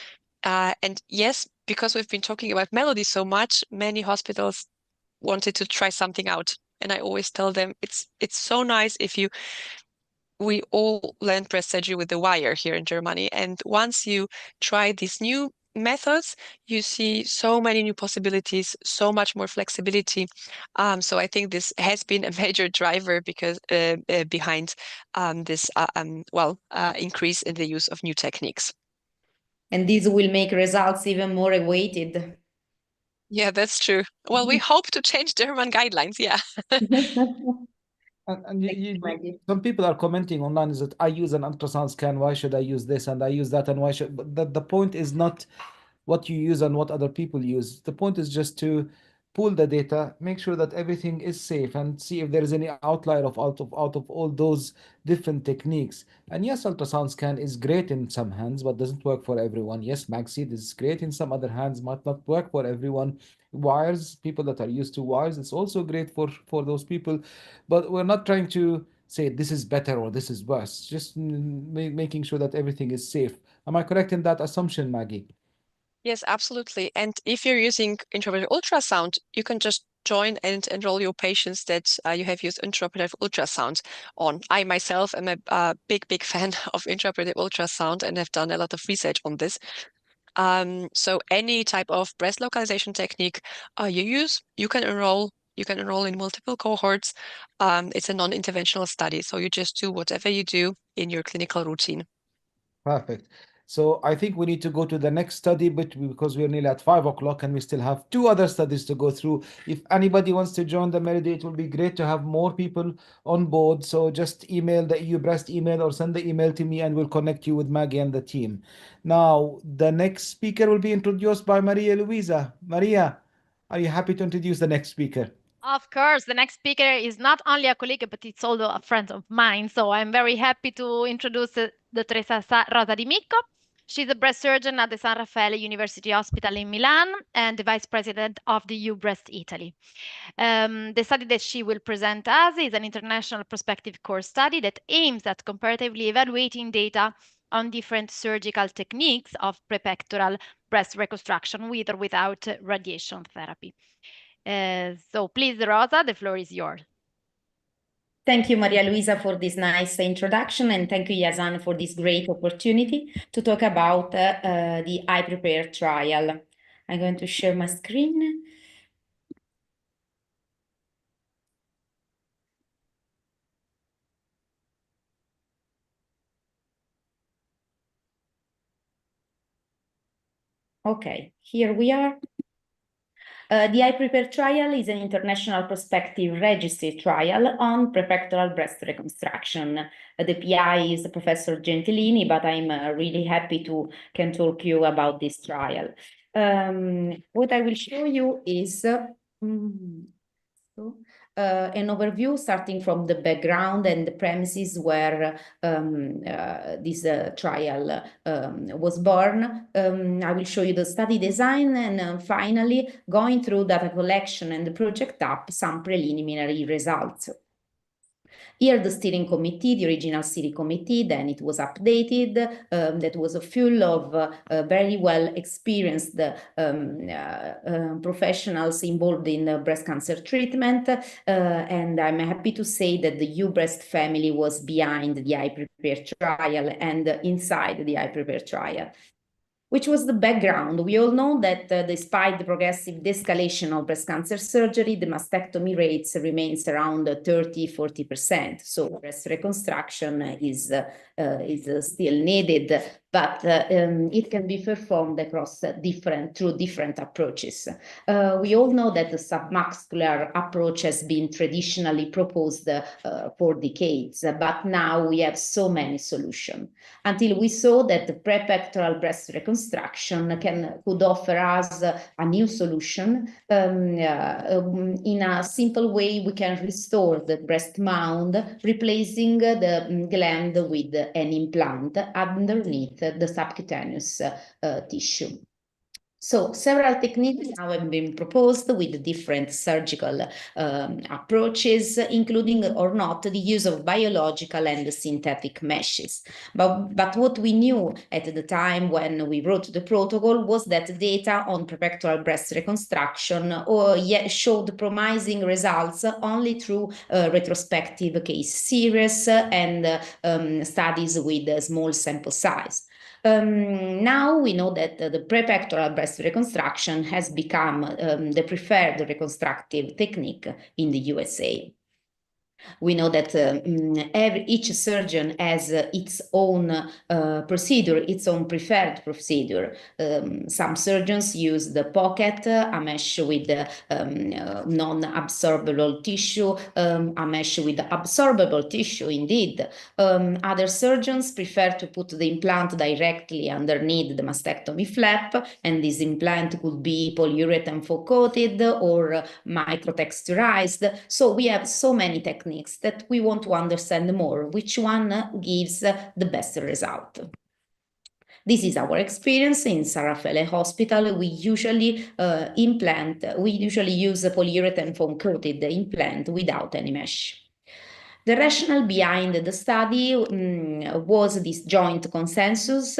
And yes, because we've been talking about melody so much, many hospitals wanted to try something out. And I always tell them it's so nice if we all learn breast surgery with the wire here in Germany. And once you try these new methods, you see so many new possibilities, so much more flexibility. So I think this has been a major driver because behind this increase in the use of new techniques. And this will make results even more awaited. Yeah, that's true. Well, we hope to change German guidelines. Yeah. And some people are commenting online is that I use an ultrasound scan, why should I use this? And I use that, and why should, but the point is not what you use and what other people use. The point is just to pull the data, make sure that everything is safe, and see if there is any outlier of out of all those different techniques. And yes, ultrasound scan is great in some hands, but doesn't work for everyone. Yes, MagSeed is great in some other hands, might not work for everyone. Wires, people that are used to wires, it's also great for those people. But we're not trying to say this is better or this is worse. Just making sure that everything is safe. Am I correct in that assumption, Maggie? Yes, absolutely. And if you're using intraoperative ultrasound, you can just join and enroll your patients that you have used intraoperative ultrasound on. I myself am a big fan of intraoperative ultrasound and have done a lot of research on this. So any type of breast localization technique you use, you can enroll. You can enroll in multiple cohorts. It's a non-interventional study, so you just do whatever you do in your clinical routine. Perfect. So I think we need to go to the next study, but because we're nearly at 5 o'clock and we still have two other studies to go through. If anybody wants to join the Melody, it will be great to have more people on board. So just email the EUBREAST email or send the email to me and we'll connect you with Maggie and the team. Now, the next speaker will be introduced by Maria Luisa. Maria, are you happy to introduce the next speaker? Of course, the next speaker is not only a colleague, but it's also a friend of mine. So I'm very happy to introduce Dottoressa Rosa Di Micco. She's a breast surgeon at the San Raffaele University Hospital in Milan and the vice president of the EUBREAST Italy. The study that she will present us is an international prospective course study that aims at comparatively evaluating data on different surgical techniques of prepectoral breast reconstruction with or without radiation therapy. So please, Rosa, the floor is yours. Thank you, Maria Luisa, for this nice introduction, and thank you, Yazan, for this great opportunity to talk about the EUBREAST trial. I'm going to share my screen. Okay, here we are. The EUBREAST trial is an international prospective registry trial on prepectoral breast reconstruction. The PI is Professor Gentilini, but I'm really happy to can talk you about this trial. What I will show you is an overview starting from the background and the premises where this trial was born. I will show you the study design and finally going through data collection and project up some preliminary results. Here, the steering committee, the original steering committee, then it was updated. That was full of very well experienced professionals involved in breast cancer treatment. And I'm happy to say that the EUBREAST family was behind the EUBREAST trial and inside the EUBREAST trial. Which was the background. We all know that despite the progressive de-escalation of breast cancer surgery, the mastectomy rates remains around 30–40%. So breast reconstruction is still needed, but it can be performed across through different approaches. We all know that the submuscular approach has been traditionally proposed for decades, but now we have so many solutions. Until we saw that the prepectoral breast reconstruction could offer us a new solution. In a simple way, we can restore the breast mound, replacing the gland with an implant underneath the subcutaneous tissue. So several techniques now have been proposed with different surgical approaches, including or not the use of biological and synthetic meshes. But what we knew at the time when we wrote the protocol was that data on prepectoral breast reconstruction showed promising results only through retrospective case series and studies with a small sample size. Now we know that the prepectoral breast reconstruction has become the preferred reconstructive technique in the USA. We know that each surgeon has its own procedure, its own preferred procedure. Some surgeons use the pocket, a mesh with non-absorbable tissue, a mesh with absorbable tissue indeed. Other surgeons prefer to put the implant directly underneath the mastectomy flap, and this implant could be polyurethane foam coated or microtexturized. So we have so many techniques that we want to understand more, which one gives the best result. This is our experience in San Raffaele Hospital. We usually use a polyurethane foam coated implant without any mesh. The rationale behind the study was this joint consensus,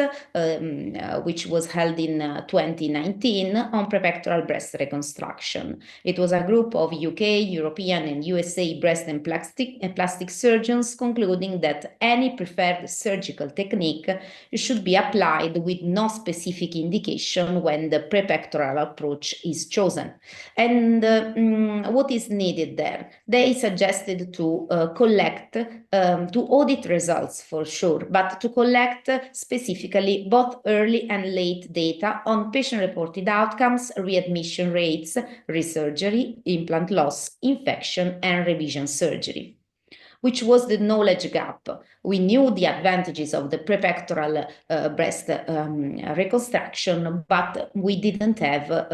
which was held in 2019 on prepectoral breast reconstruction. It was a group of UK, European, and USA breast and plastic surgeons concluding that any preferred surgical technique should be applied with no specific indication when the prepectoral approach is chosen. And what is needed there? They suggested to to audit results for sure, but to collect specifically both early and late data on patient-reported outcomes, readmission rates, resurgery, implant loss, infection, and revision surgery. Which was the knowledge gap. We knew the advantages of the prepectoral breast reconstruction, but we didn't have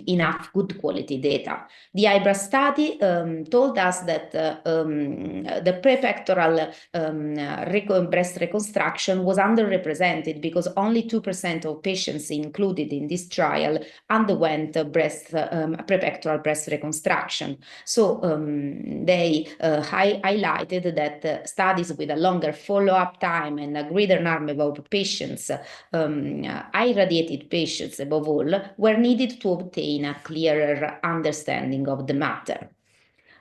enough good quality data. The EUBREAST study told us that the prepectoral breast reconstruction was underrepresented because only 2% of patients included in this trial underwent prepectoral breast reconstruction. So they highlighted that studies with a longer follow-up time and a greater number of patients, irradiated patients above all, were needed to obtain a clearer understanding of the matter.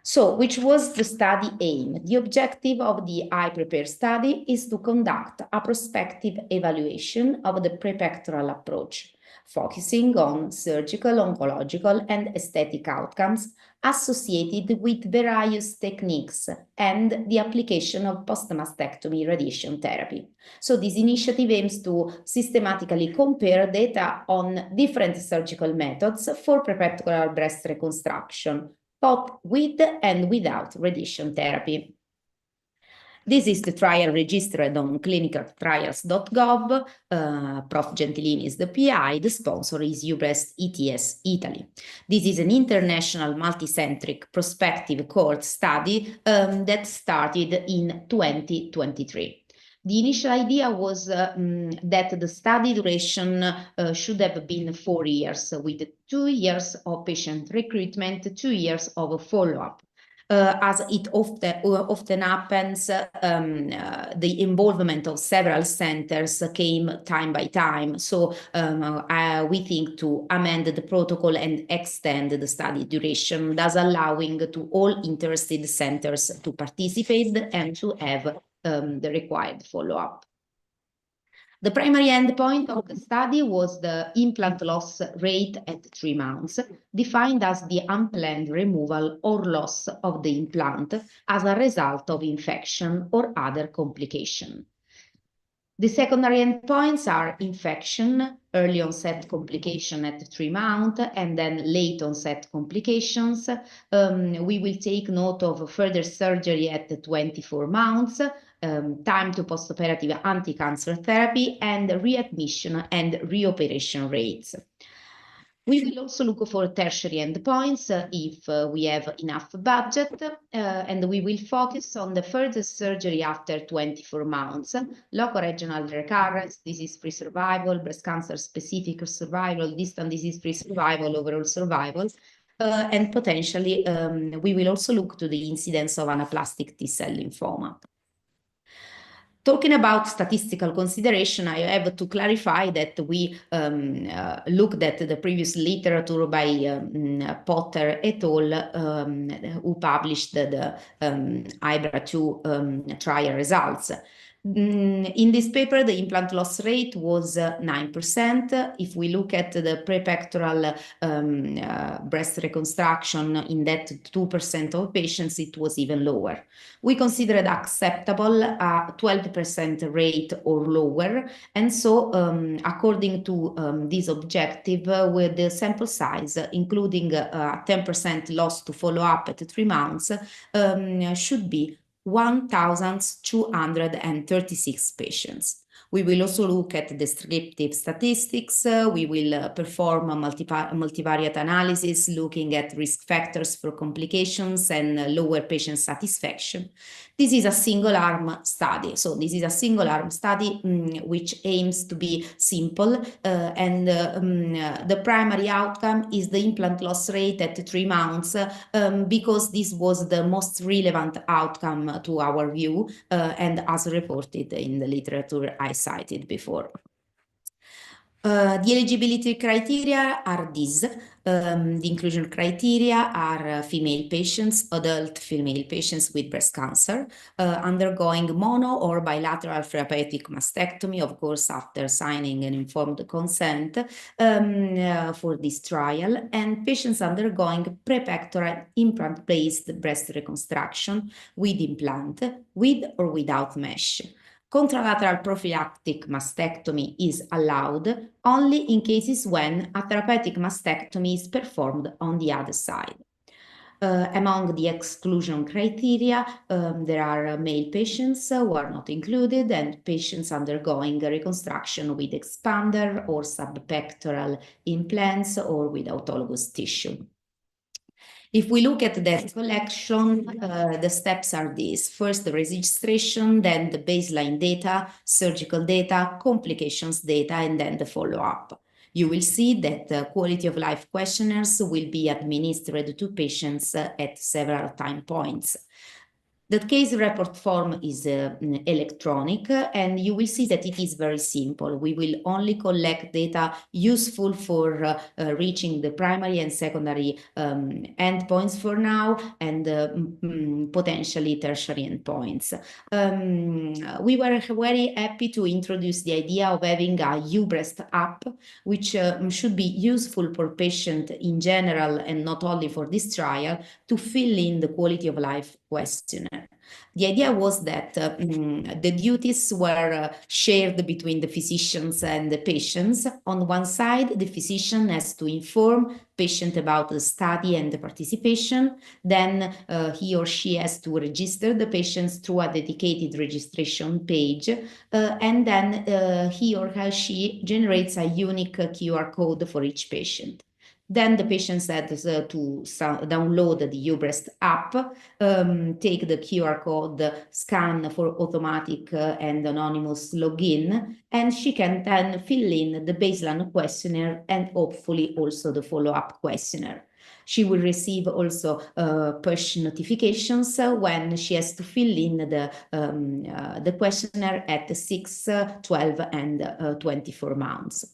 So, which was the study aim? The objective of the iPrepare study is to conduct a prospective evaluation of the prepectoral approach, focusing on surgical, oncological, and aesthetic outcomes associated with various techniques and the application of post-mastectomy radiation therapy. So this initiative aims to systematically compare data on different surgical methods for prepectoral breast reconstruction, both with and without radiation therapy. This is the trial registered on clinicaltrials.gov. Prof. Gentilini is the PI. The sponsor is EUBREAST ETS Italy. This is an international multicentric prospective cohort study that started in 2023. The initial idea was that the study duration should have been 4 years, with 2 years of patient recruitment, 2 years of follow-up. as it often happens, the involvement of several centers came time by time. So we think to amend the protocol and extend the study duration, thus allowing to all interested centers to participate and to have the required follow-up. The primary endpoint of the study was the implant loss rate at 3 months, defined as the unplanned removal or loss of the implant as a result of infection or other complication. The secondary endpoints are infection, early onset complication at 3 months, and then late onset complications. We will take note of further surgery at 24 months, time to postoperative anti-cancer therapy, and readmission and reoperation rates. We will also look for tertiary endpoints if we have enough budget, and we will focus on the further surgery after 24 months, local regional recurrence, disease-free survival, breast cancer-specific survival, distant disease-free survival, overall survival, and potentially we will also look to the incidence of anaplastic T-cell lymphoma. Talking about statistical consideration, I have to clarify that we looked at the previous literature by Potter et al., who published the EUBREAST-2 trial results. In this paper, the implant loss rate was 9%. If we look at the prepectoral breast reconstruction in that 2% of patients, it was even lower. We considered acceptable a 12% rate or lower, and so according to this objective, with the sample size, including 10% loss to follow-up at 3 months, should be 1,236 patients. We will also look at descriptive statistics. We will perform a multivariate analysis looking at risk factors for complications and lower patient satisfaction. This is a single-arm study. So this is a single-arm study which aims to be simple, and the primary outcome is the implant loss rate at 3 months, because this was the most relevant outcome to our view, and as reported in the literature I cited before. The eligibility criteria are these. The inclusion criteria are female patients, adult female patients with breast cancer, undergoing mono or bilateral therapeutic mastectomy, of course, after signing an informed consent for this trial, and patients undergoing prepectoral implant-based breast reconstruction with implant, with or without mesh. Contralateral prophylactic mastectomy is allowed only in cases when a therapeutic mastectomy is performed on the other side. Among the exclusion criteria, there are male patients who are not included, and patients undergoing reconstruction with expander or subpectoral implants or with autologous tissue. If we look at the collection, the steps are these. First, the registration, then the baseline data, surgical data, complications data, and then the follow-up. You will see that quality of life questionnaires will be administered to patients at several time points. The case report form is electronic, and you will see that it is very simple. We will only collect data useful for reaching the primary and secondary endpoints for now, and potentially tertiary endpoints. We were very happy to introduce the idea of having a EUBREAST app, which should be useful for patients in general and not only for this trial, to fill in the quality of life questionnaire. The idea was that the duties were shared between the physicians and the patients. On one side, the physician has to inform patient about the study and the participation. Then he or she has to register the patients through a dedicated registration page. And then he or she generates a unique QR code for each patient. Then the patient has to download the EUBREAST app, take the QR code, scan for automatic and anonymous login, and she can then fill in the baseline questionnaire and hopefully also the follow-up questionnaire. She will receive also push notifications when she has to fill in the questionnaire at 6, 12, and 24 months.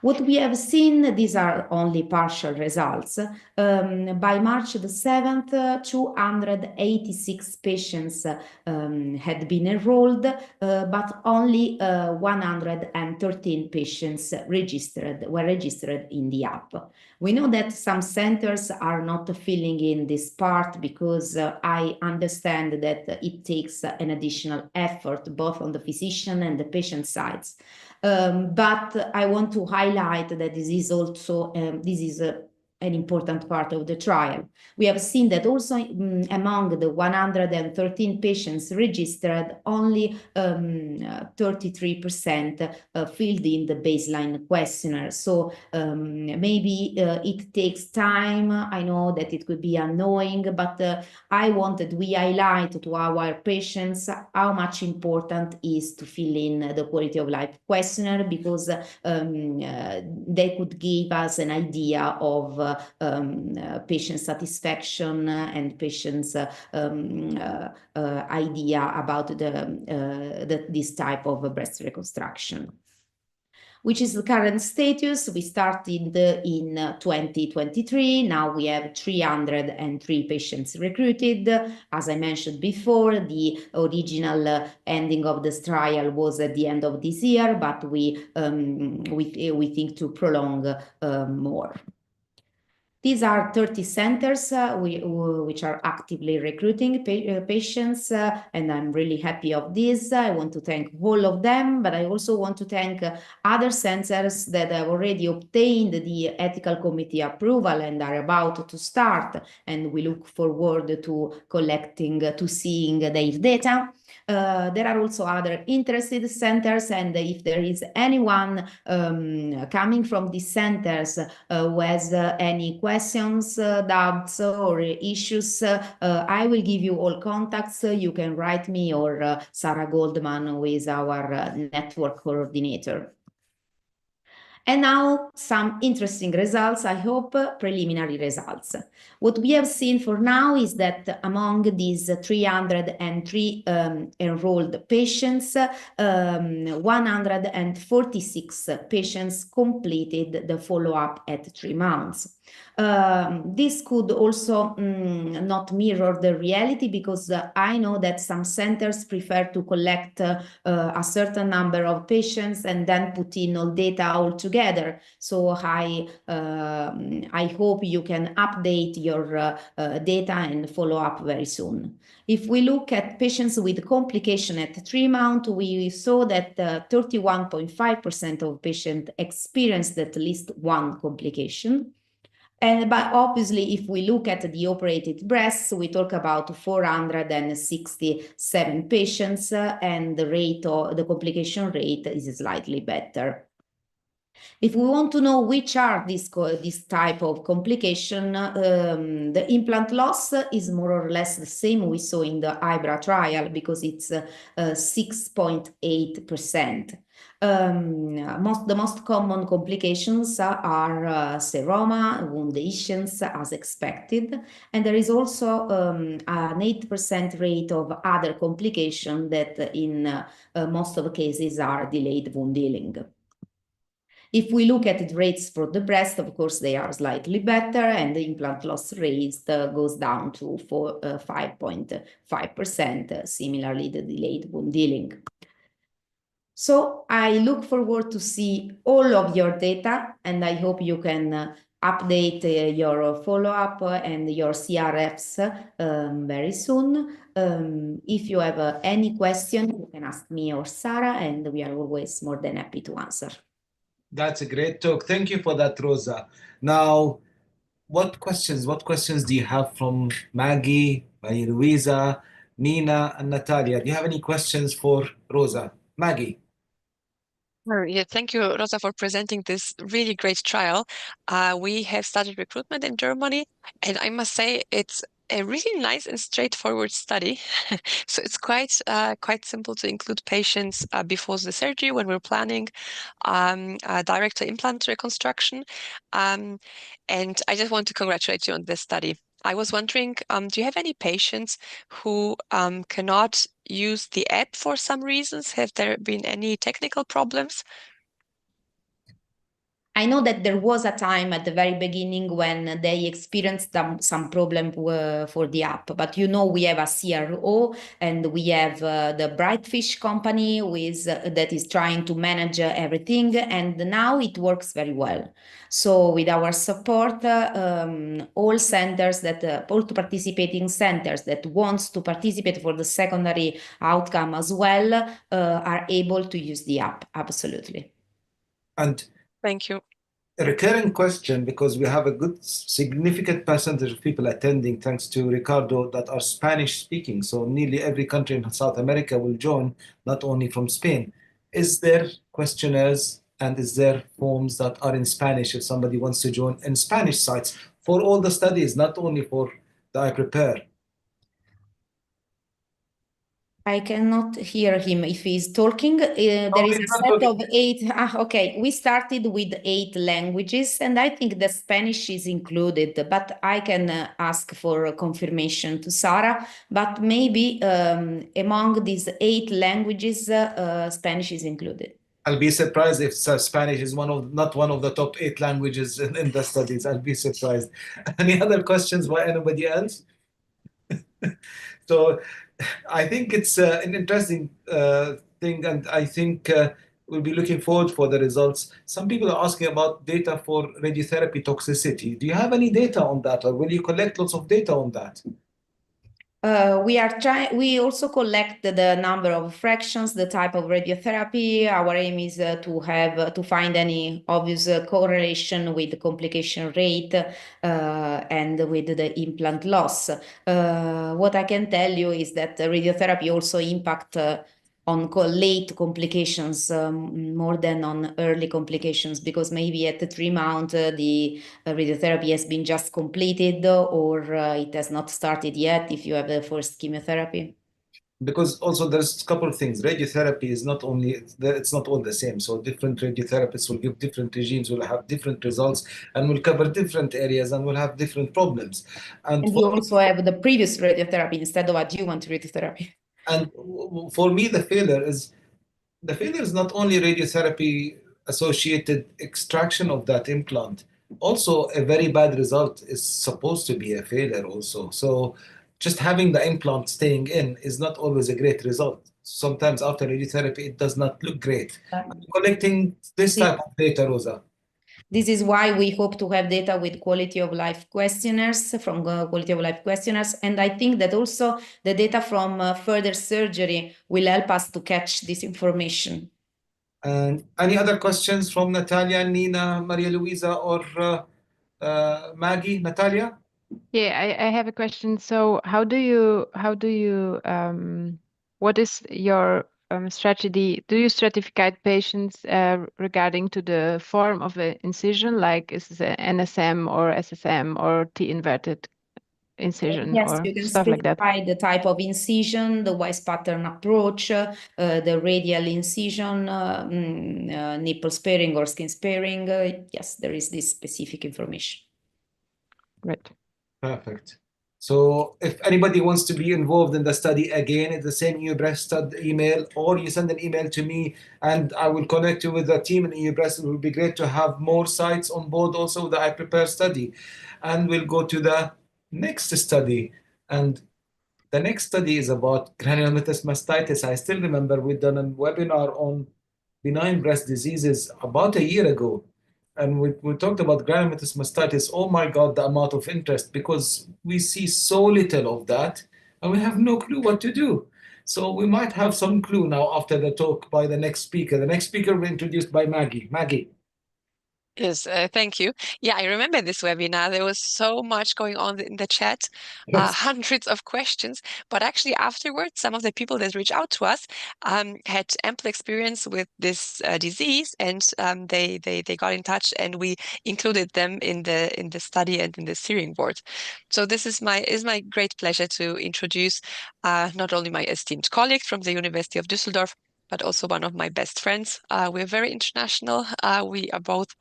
What we have seen, these are only partial results. By March the 7th, 286 patients had been enrolled, but only 113 patients were registered in the app. We know that some centers are not filling in this part because I understand that it takes an additional effort both on the physician and the patient sides. But I want to highlight that this is also an important part of the trial. We have seen that also among the 113 patients registered, only 33% filled in the baseline questionnaire. So maybe it takes time. I know that it could be annoying, but we highlight to our patients how much important is to fill in the quality of life questionnaire, because they could give us an idea of patient satisfaction and patients' idea about this type of breast reconstruction. Which is the current status. We started in 2023. Now we have 303 patients recruited. As I mentioned before, the original ending of this trial was at the end of this year, but we think to prolong more. These are 30 centers which are actively recruiting patients, and I'm really happy of this. I want to thank all of them, but I also want to thank other centers that have already obtained the ethical committee approval and are about to start, and we look forward to seeing their data. There are also other interested centers, and if there is anyone coming from these centers who has any questions, doubts, or issues, I will give you all contacts. You can write me, or Sarah Goldman, who is our network coordinator. And now some interesting results, I hope, preliminary results. What we have seen for now is that among these 303 enrolled patients, 146 patients completed the follow-up at 3 months. This could also not mirror the reality, because I know that some centers prefer to collect a certain number of patients and then put in all data all together. So I hope you can update your data and follow up very soon. If we look at patients with complication at 3 months, we saw that 31.5% of patients experienced at least one complication. But obviously, if we look at the operated breasts, we talk about 467 patients, and the complication rate is slightly better. If we want to know which are this type of complication, the implant loss is more or less the same we saw in the EUBREAST trial, because it's 6.8%. The most common complications are SerMa, wound adhesions, as expected, and there is also an 8% rate of other complications that in most of the cases are delayed wound healing. If we look at the rates for the breast, of course, they are slightly better, and the implant loss rate goes down to 5.5%, similarly the delayed wound healing. So I look forward to see all of your data, and I hope you can update your follow-up and your CRFs very soon. If you have any question, you can ask me or Sarah, and we are always more than happy to answer. That's a great talk. Thank you for that, Rosa. Now, what questions do you have from Maggie, Maria Luisa, Nina, and Natalia? Do you have any questions for Rosa? Maggie. Yeah, thank you, Rosa, for presenting this really great trial. We have started recruitment in Germany, and I must say it's a really nice and straightforward study. So it's quite simple to include patients before the surgery when we're planning direct implant reconstruction. And I just want to congratulate you on this study. I was wondering, do you have any patients who cannot use the app for some reasons? Have there been any technical problems? I know that there was a time at the very beginning when they experienced some problem for the app, but we have a CRO and we have the Brightfish company that is trying to manage everything, and now it works very well. So with our support, all participating centers that wants to participate for the secondary outcome as well are able to use the app, absolutely. And thank you. A recurring question, because we have a good significant percentage of people attending, thanks to Ricardo, that are Spanish speaking. So nearly every country in South America will join, not only from Spain. Is there questionnaires and is there forms that are in Spanish if somebody wants to join in Spanish sites for all the studies, not only for the iPrepare? I cannot hear him if he's talking. There is a set of 8. Okay, we started with 8 languages, and I think the Spanish is included, but I can ask for a confirmation to Sarah. But maybe among these 8 languages, Spanish is included. I'll be surprised if Spanish is not one of the top 8 languages in the studies. I'll be surprised. Any other questions by anybody else? So I think it's an interesting thing, and I think we'll be looking forward for the results. Some people are asking about data for radiotherapy toxicity. Do you have any data on that, or will you collect lots of data on that? We also collect the number of fractions, the type of radiotherapy. Our aim is to find any obvious correlation with the complication rate and with the implant loss. What I can tell you is that the radiotherapy also impact on late complications more than on early complications, because maybe at the 3-month the radiotherapy has been just completed or it has not started yet if you have the first chemotherapy. Because also there's a couple of things. Radiotherapy is not only, it's not all the same. So different radiotherapists will give different regimes, will have different results, and will cover different areas and will have different problems. And you also have the previous radiotherapy instead of adjuvant radiotherapy. And for me, the failure is not only radiotherapy associated extraction of that implant. Also, a very bad result is supposed to be a failure also. So just having the implant staying in is not always a great result. Sometimes after radiotherapy, it does not look great. I'm collecting this type of data, Rosa. This is why we hope to have data with quality of life questionnaires, and I think that also the data from further surgery will help us to catch this information. And any other questions from Natalia, Nina, Maria Luisa, or Maggie? Natalia? Yeah, I have a question. So how do you what is your strategy? Do you stratify patients regarding to the form of the incision, like is it NSM or SSM or T-inverted incision, yes, or you can stuff like that? specify the type of incision, the wise pattern approach, the radial incision, nipple sparing or skin sparing. Yes, there is this specific information. Right. Perfect. So if anybody wants to be involved in the study, again, it's the same EUBREAST email, or you send an email to me and I will connect you with the team in EUBREAST. It would be great to have more sites on board also with the iPrepare study. And we'll go to the next study. And the next study is about granulomatous mastitis. I still remember we'd done a webinar on benign breast diseases about a year ago. And we talked about granulomatous mastitis. Oh my God, the amount of interest, because we see so little of that and we have no clue what to do. So we might have some clue now after the talk by the next speaker. The next speaker will be introduced by Maggie. Maggie. Yes, thank you. Yeah, I remember this webinar. There was so much going on in the chat, Yes. hundreds of questions. But actually, afterwards, some of the people that reached out to us had ample experience with this disease, and they got in touch, and we included them in the study and in the steering board. So this is my great pleasure to introduce not only my esteemed colleague from the University of Düsseldorf, but also one of my best friends. We're very international. We are both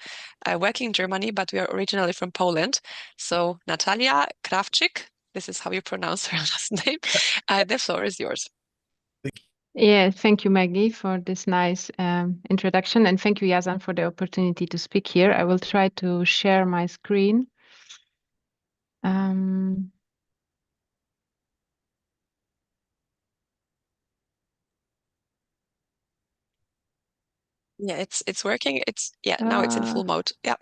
working in Germany, but we are originally from Poland. So Natalia Krawczyk, this is how you pronounce her last name. The floor is yours. Yeah, thank you, Maggie, for this nice introduction. And thank you, Yazan, for the opportunity to speak here. I will try to share my screen. Yeah, it's working. Now it's in full mode. Yeah.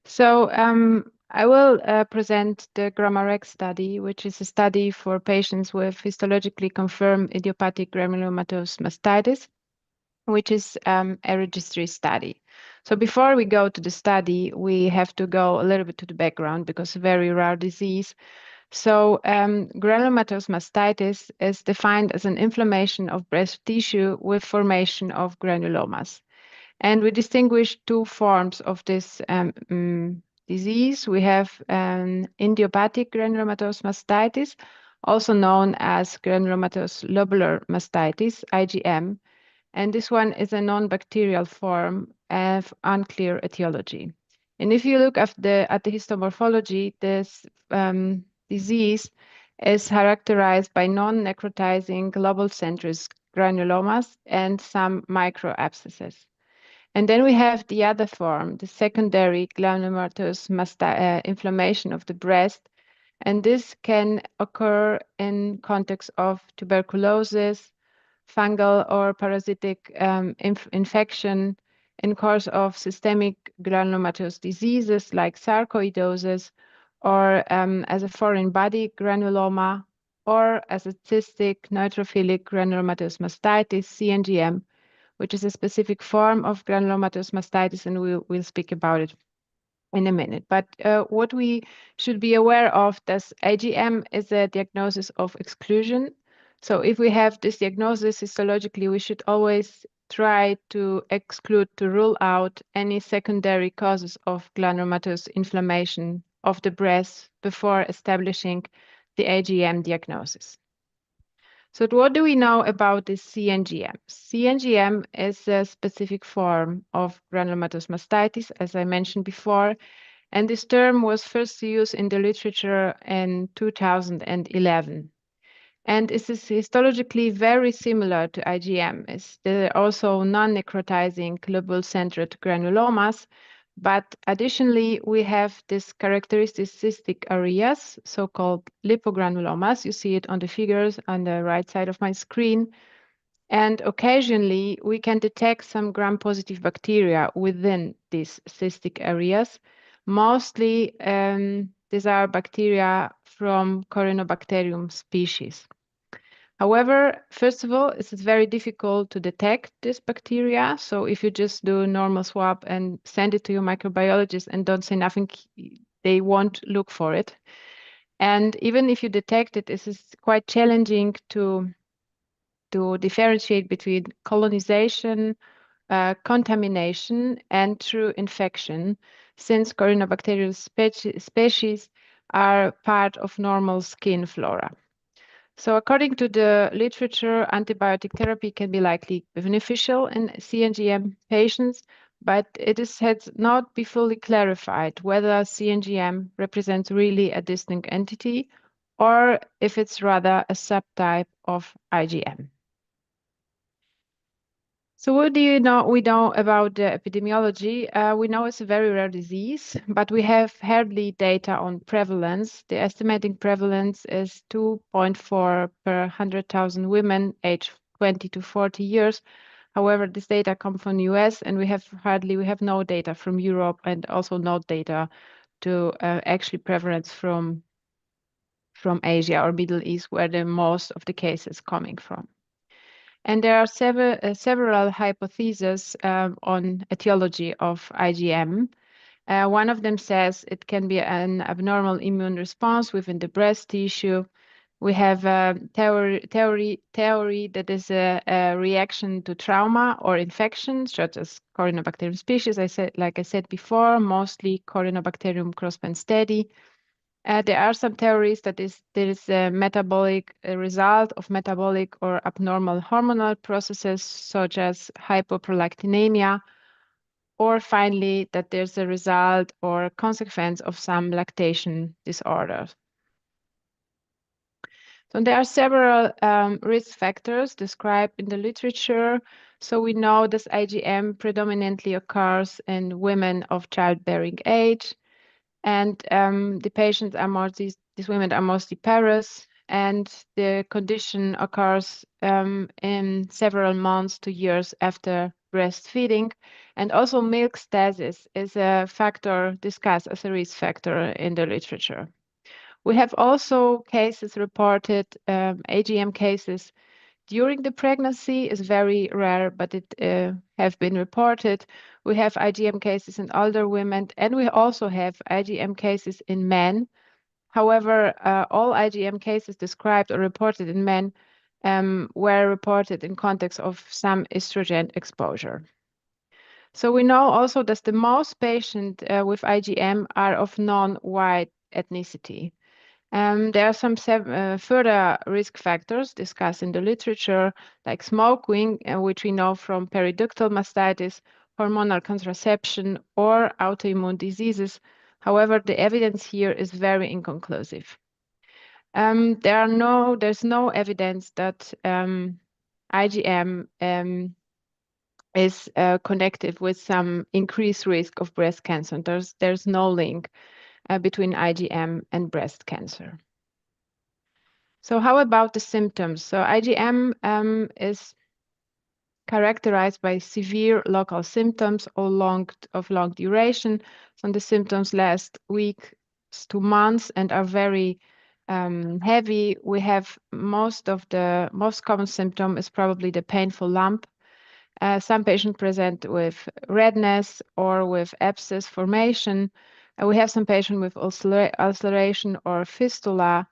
So I will present the GrammaRx study, which is a study for patients with histologically confirmed idiopathic granulomatous mastitis, which is a registry study. So before we go to the study, we have to go a little bit to the background because it's a very rare disease. So granulomatous mastitis is defined as an inflammation of breast tissue with formation of granulomas. And we distinguish two forms of this disease. We have idiopathic granulomatous mastitis, also known as granulomatous lobular mastitis, IgM. And this one is a non-bacterial form of unclear etiology. And if you look at the histomorphology, this disease is characterized by non-necrotizing lobocentric granulomas and some microabscesses. And then we have the other form, the secondary granulomatous inflammation of the breast. And this can occur in context of tuberculosis, fungal or parasitic infection, in course of systemic granulomatous diseases like sarcoidosis, or as a foreign body granuloma, or as a cystic neutrophilic granulomatous mastitis, CNGM, which is a specific form of granulomatous mastitis, and we'll speak about it in a minute. But what we should be aware of, that IgM is a diagnosis of exclusion. So if we have this diagnosis histologically, we should always try to exclude, to rule out any secondary causes of granulomatous inflammation of the breast before establishing the IgM diagnosis. So what do we know about this CNGM? CNGM is a specific form of granulomatous mastitis, as I mentioned before, and this term was first used in the literature in 2011. And it is histologically very similar to IgM. It's also non-necrotizing lobule-centered granulomas, but additionally, we have this characteristic cystic areas, so-called lipogranulomas. You see it on the figures on the right side of my screen. And occasionally, we can detect some gram-positive bacteria within these cystic areas. Mostly, these are bacteria from Corynebacterium species. However, first of all, it's very difficult to detect this bacteria. So if you just do a normal swab and send it to your microbiologist and don't say nothing, they won't look for it. And even if you detect it, it is quite challenging to differentiate between colonization, contamination, and true infection, since Corynebacterium species are part of normal skin flora. So according to the literature, antibiotic therapy can be likely beneficial in CNGM patients, but has not been fully clarified whether CNGM represents really a distinct entity or if it's rather a subtype of IgM. So what do we know about the epidemiology? We know it's a very rare disease, but we have hardly data on prevalence. The estimating prevalence is 2.4 per 100,000 women aged 20 to 40 years. However, this data come from the US, and we have no data from Europe, and also no data to actually prevalence from Asia or Middle East, where the most of the cases coming from. And there are several hypotheses on etiology of IgM. One of them says it can be an abnormal immune response within the breast tissue. We have a theory that is a reaction to trauma or infection, such as Corynebacterium species. Like I said before, mostly Corynebacterium crossband-steady. There are some theories that there is a metabolic result of metabolic or abnormal hormonal processes, such as hypoprolactinemia, or finally that there's a result or consequence of some lactation disorders. So there are several risk factors described in the literature. So we know this IgM predominantly occurs in women of childbearing age, and the patients are these women are mostly parous, and the condition occurs in several months to years after breastfeeding. And also milk stasis is a factor discussed as a risk factor in the literature. We have also cases reported, IgM cases during the pregnancy is very rare, but it have been reported. We have IgM cases in older women, and we also have IgM cases in men. However, all IgM cases described or reported in men were reported in context of some estrogen exposure. So we know also that the most patients with IgM are of non-white ethnicity. There are some further risk factors discussed in the literature, like smoking, which we know from periductal mastitis, hormonal contraception, or autoimmune diseases. However, the evidence here is very inconclusive. There's no evidence that IgM is connected with some increased risk of breast cancer. There's no link between IgM and breast cancer. So how about the symptoms? So IgM is characterized by severe local symptoms of long duration. So the symptoms last weeks to months and are very heavy. We have most common symptom is probably the painful lump. Some patients present with redness or with abscess formation. We have some patients with ulceration or fistula.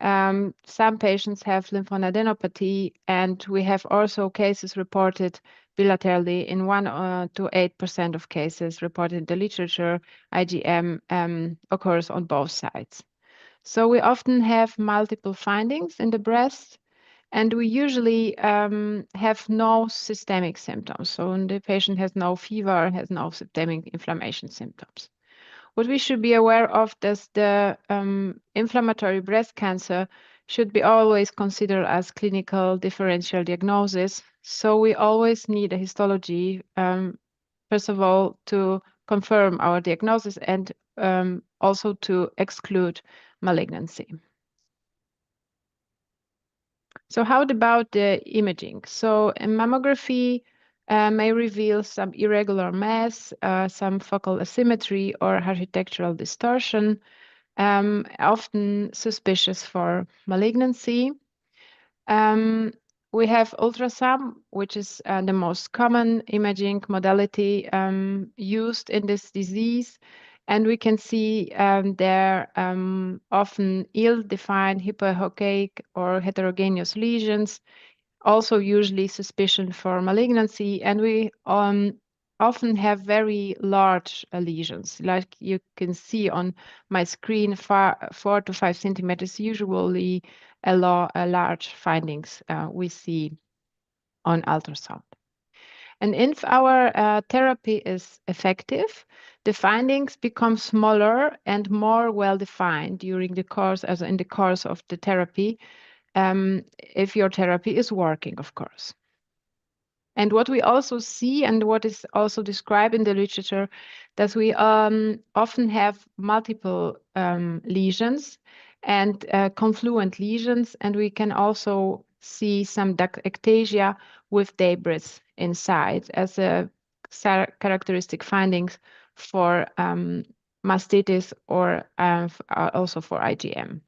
Some patients have lymphoadenopathy, and we have also cases reported bilaterally in 1 to 8% of cases reported in the literature. IgM occurs on both sides. So we often have multiple findings in the breast, and we usually have no systemic symptoms. So the patient has no fever, has no systemic inflammation symptoms. What we should be aware of is the inflammatory breast cancer should be always considered as clinical differential diagnosis. So we always need a histology, first of all, to confirm our diagnosis and also to exclude malignancy. So how about the imaging? So a mammography may reveal some irregular mass, some focal asymmetry or architectural distortion, often suspicious for malignancy. We have ultrasound, which is the most common imaging modality used in this disease. And we can see there often ill-defined hypoechoic or heterogeneous lesions, also usually suspicion for malignancy. And we often have very large lesions, like you can see on my screen, 4 to 5 centimeters, usually a large findings we see on ultrasound. And if our therapy is effective, the findings become smaller and more well-defined during the course, as in the course of the therapy, if your therapy is working, of course. And what we also see, and what is also described in the literature, that we often have multiple lesions and confluent lesions, and we can also see some ectasia with debris inside as a characteristic findings for mastitis or also for IgM.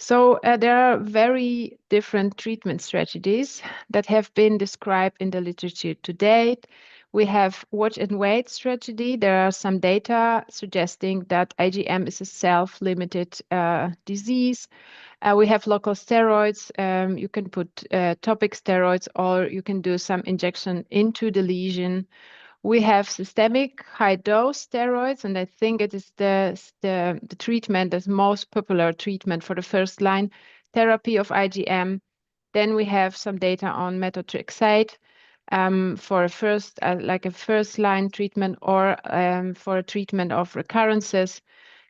So there are very different treatment strategies that have been described in the literature to date. We have watch and wait strategy. There are some data suggesting that IgM is a self-limited disease. We have local steroids. You can put topic steroids, or you can do some injection into the lesion. We have systemic high-dose steroids, and I think it is the treatment, the most popular treatment for the first-line therapy of IgM. Then we have some data on methotrexate for a first-line treatment, or for a treatment of recurrences.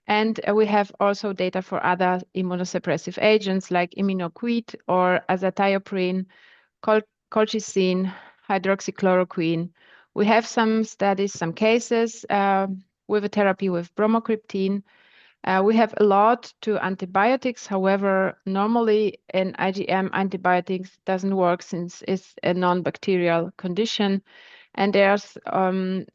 And we have also data for other immunosuppressive agents like iminoquid or azathioprine, colchicine, hydroxychloroquine. We have some studies, some cases with a therapy with bromocriptine. We have a lot to antibiotics. However, normally in IgM, antibiotics doesn't work since it's a non-bacterial condition. And there's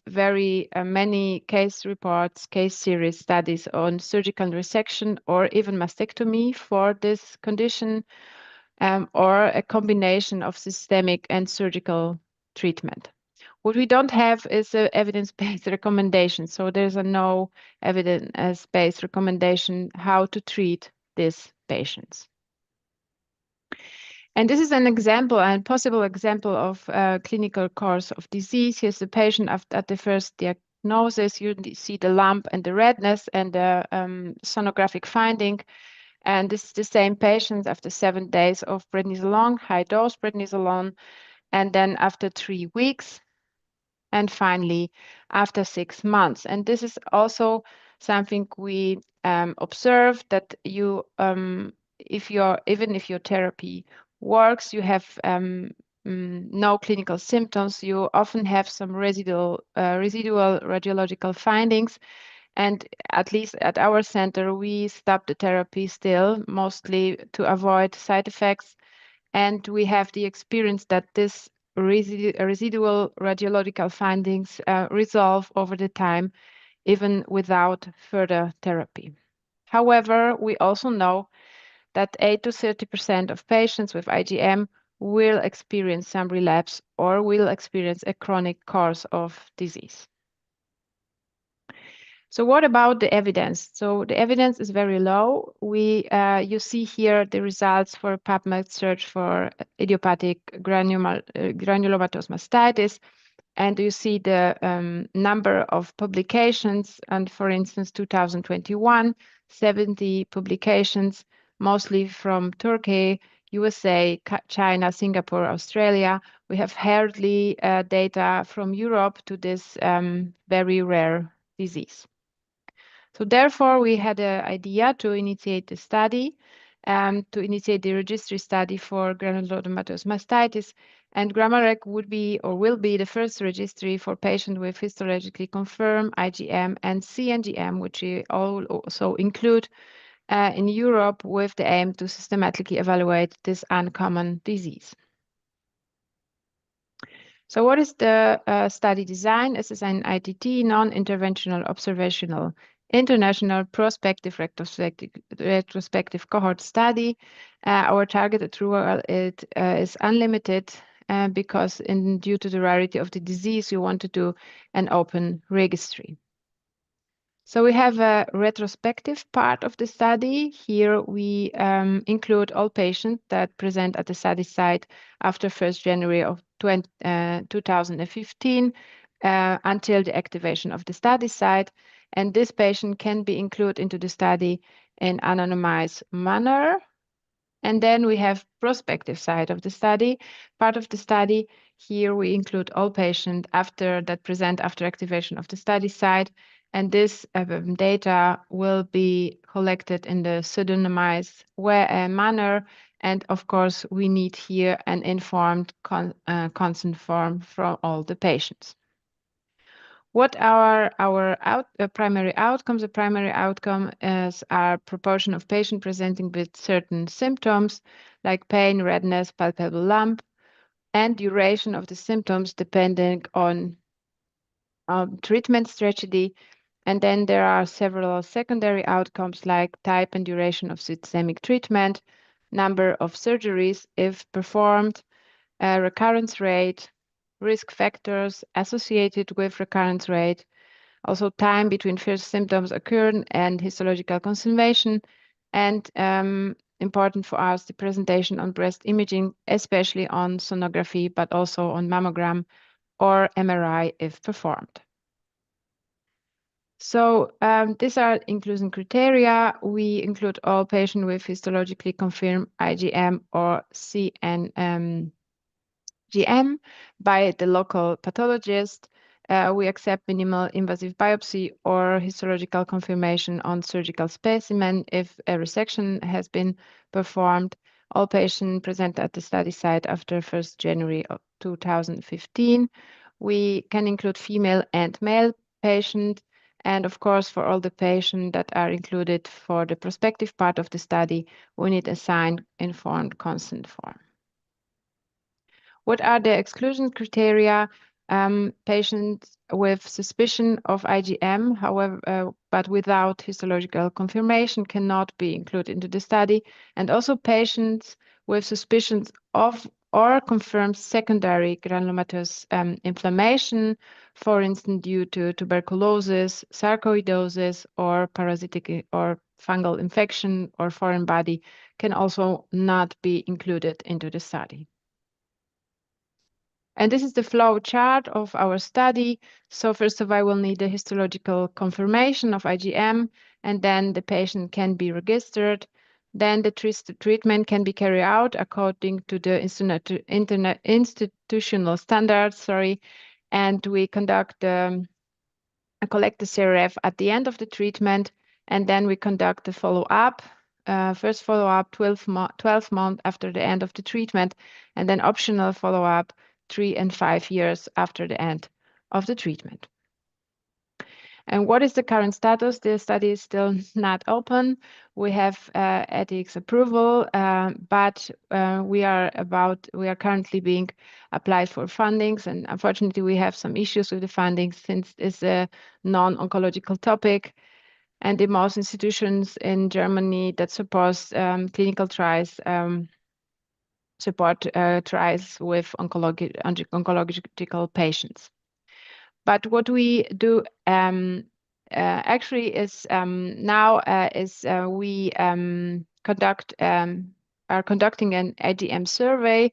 very many case reports, case series studies on surgical resection or even mastectomy for this condition, or a combination of systemic and surgical treatment. What we don't have is an evidence-based recommendation. So there's no evidence-based recommendation how to treat these patients. And this is an example, a possible example of a clinical course of disease. Here's the patient at the first diagnosis. You see the lump and the redness and the sonographic finding. And this is the same patient after 7 days of prednisolone, high-dose prednisolone, and then after 3 weeks, and finally after 6 months. And this is also something we observe, that you, even if your therapy works, you have no clinical symptoms, you often have some residual radiological findings. And at least at our center, we stop the therapy still, mostly to avoid side effects. And we have the experience that this residual radiological findings resolve over the time, even without further therapy. However, we also know that 8 to 30% of patients with IgM will experience some relapse or will experience a chronic course of disease. So what about the evidence? So the evidence is very low. You see here the results for PubMed search for idiopathic granulomatous mastitis, and you see the number of publications. And for instance, 2021, 70 publications, mostly from Turkey, USA, China, Singapore, Australia. We have hardly data from Europe to this very rare disease. So therefore, we had an idea to initiate the study, to initiate the registry study for granulomatous mastitis. And GrammaRec would be or will be the first registry for patients with histologically confirmed IgM and CNGM, which we also include in Europe, with the aim to systematically evaluate this uncommon disease. So what is the study design? This is an ITT, non-interventional observational international prospective retrospective cohort study. Our target accrual is unlimited because due to the rarity of the disease, we want to do an open registry. So we have a retrospective part of the study. Here we include all patients that present at the study site after 1st January of 2015 until the activation of the study site. And this patient can be included into the study in anonymized manner. And then we have prospective side of the study. Part of the study, here we include all patients that present after activation of the study site. And this data will be collected in the pseudonymized manner. And of course, we need here an informed consent form from all the patients. What are our primary outcomes? The primary outcome is our proportion of patients presenting with certain symptoms like pain, redness, palpable lump, and duration of the symptoms depending on treatment strategy. And then there are several secondary outcomes like type and duration of systemic treatment, number of surgeries if performed, recurrence rate, risk factors associated with recurrence rate, also time between first symptoms occurring and histological confirmation, and important for us, the presentation on breast imaging, especially on sonography, but also on mammogram or MRI if performed. So these are inclusion criteria. We include all patients with histologically confirmed IgM or CNGM by the local pathologist. We accept minimal invasive biopsy or histological confirmation on surgical specimen if a resection has been performed. All patients present at the study site after 1st January of 2015. We can include female and male patients. And of course, for all the patients that are included for the prospective part of the study, we need a signed informed consent form. What are the exclusion criteria? Patients with suspicion of IgM, however, but without histological confirmation cannot be included into the study. And also patients with suspicions of or confirmed secondary granulomatous inflammation, for instance, due to tuberculosis, sarcoidosis, or parasitic or fungal infection or foreign body, can also not be included into the study. And this is the flow chart of our study. So first of all, we'll need the histological confirmation of IgM, and then the patient can be registered. Then the treatment can be carried out according to the institutional standards, and we collect the CRF at the end of the treatment, and then we conduct the follow-up. First follow-up 12 months after the end of the treatment, and then optional follow-up 3 and 5 years after the end of the treatment. And what is the current status? The study is still not open. We have ethics approval, but we are currently being applied for fundings, and unfortunately we have some issues with the funding since it's a non-oncological topic. And the most institutions in Germany that support clinical trials support trials with oncological patients. But what we do actually is we are conducting an IgM survey.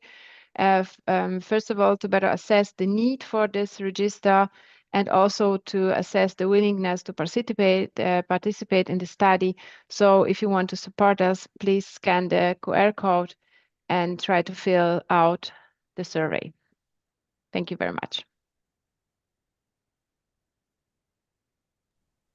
First of all, to better assess the need for this register, and also to assess the willingness to participate in the study. So if you want to support us, please scan the QR code and try to fill out the survey. Thank you very much.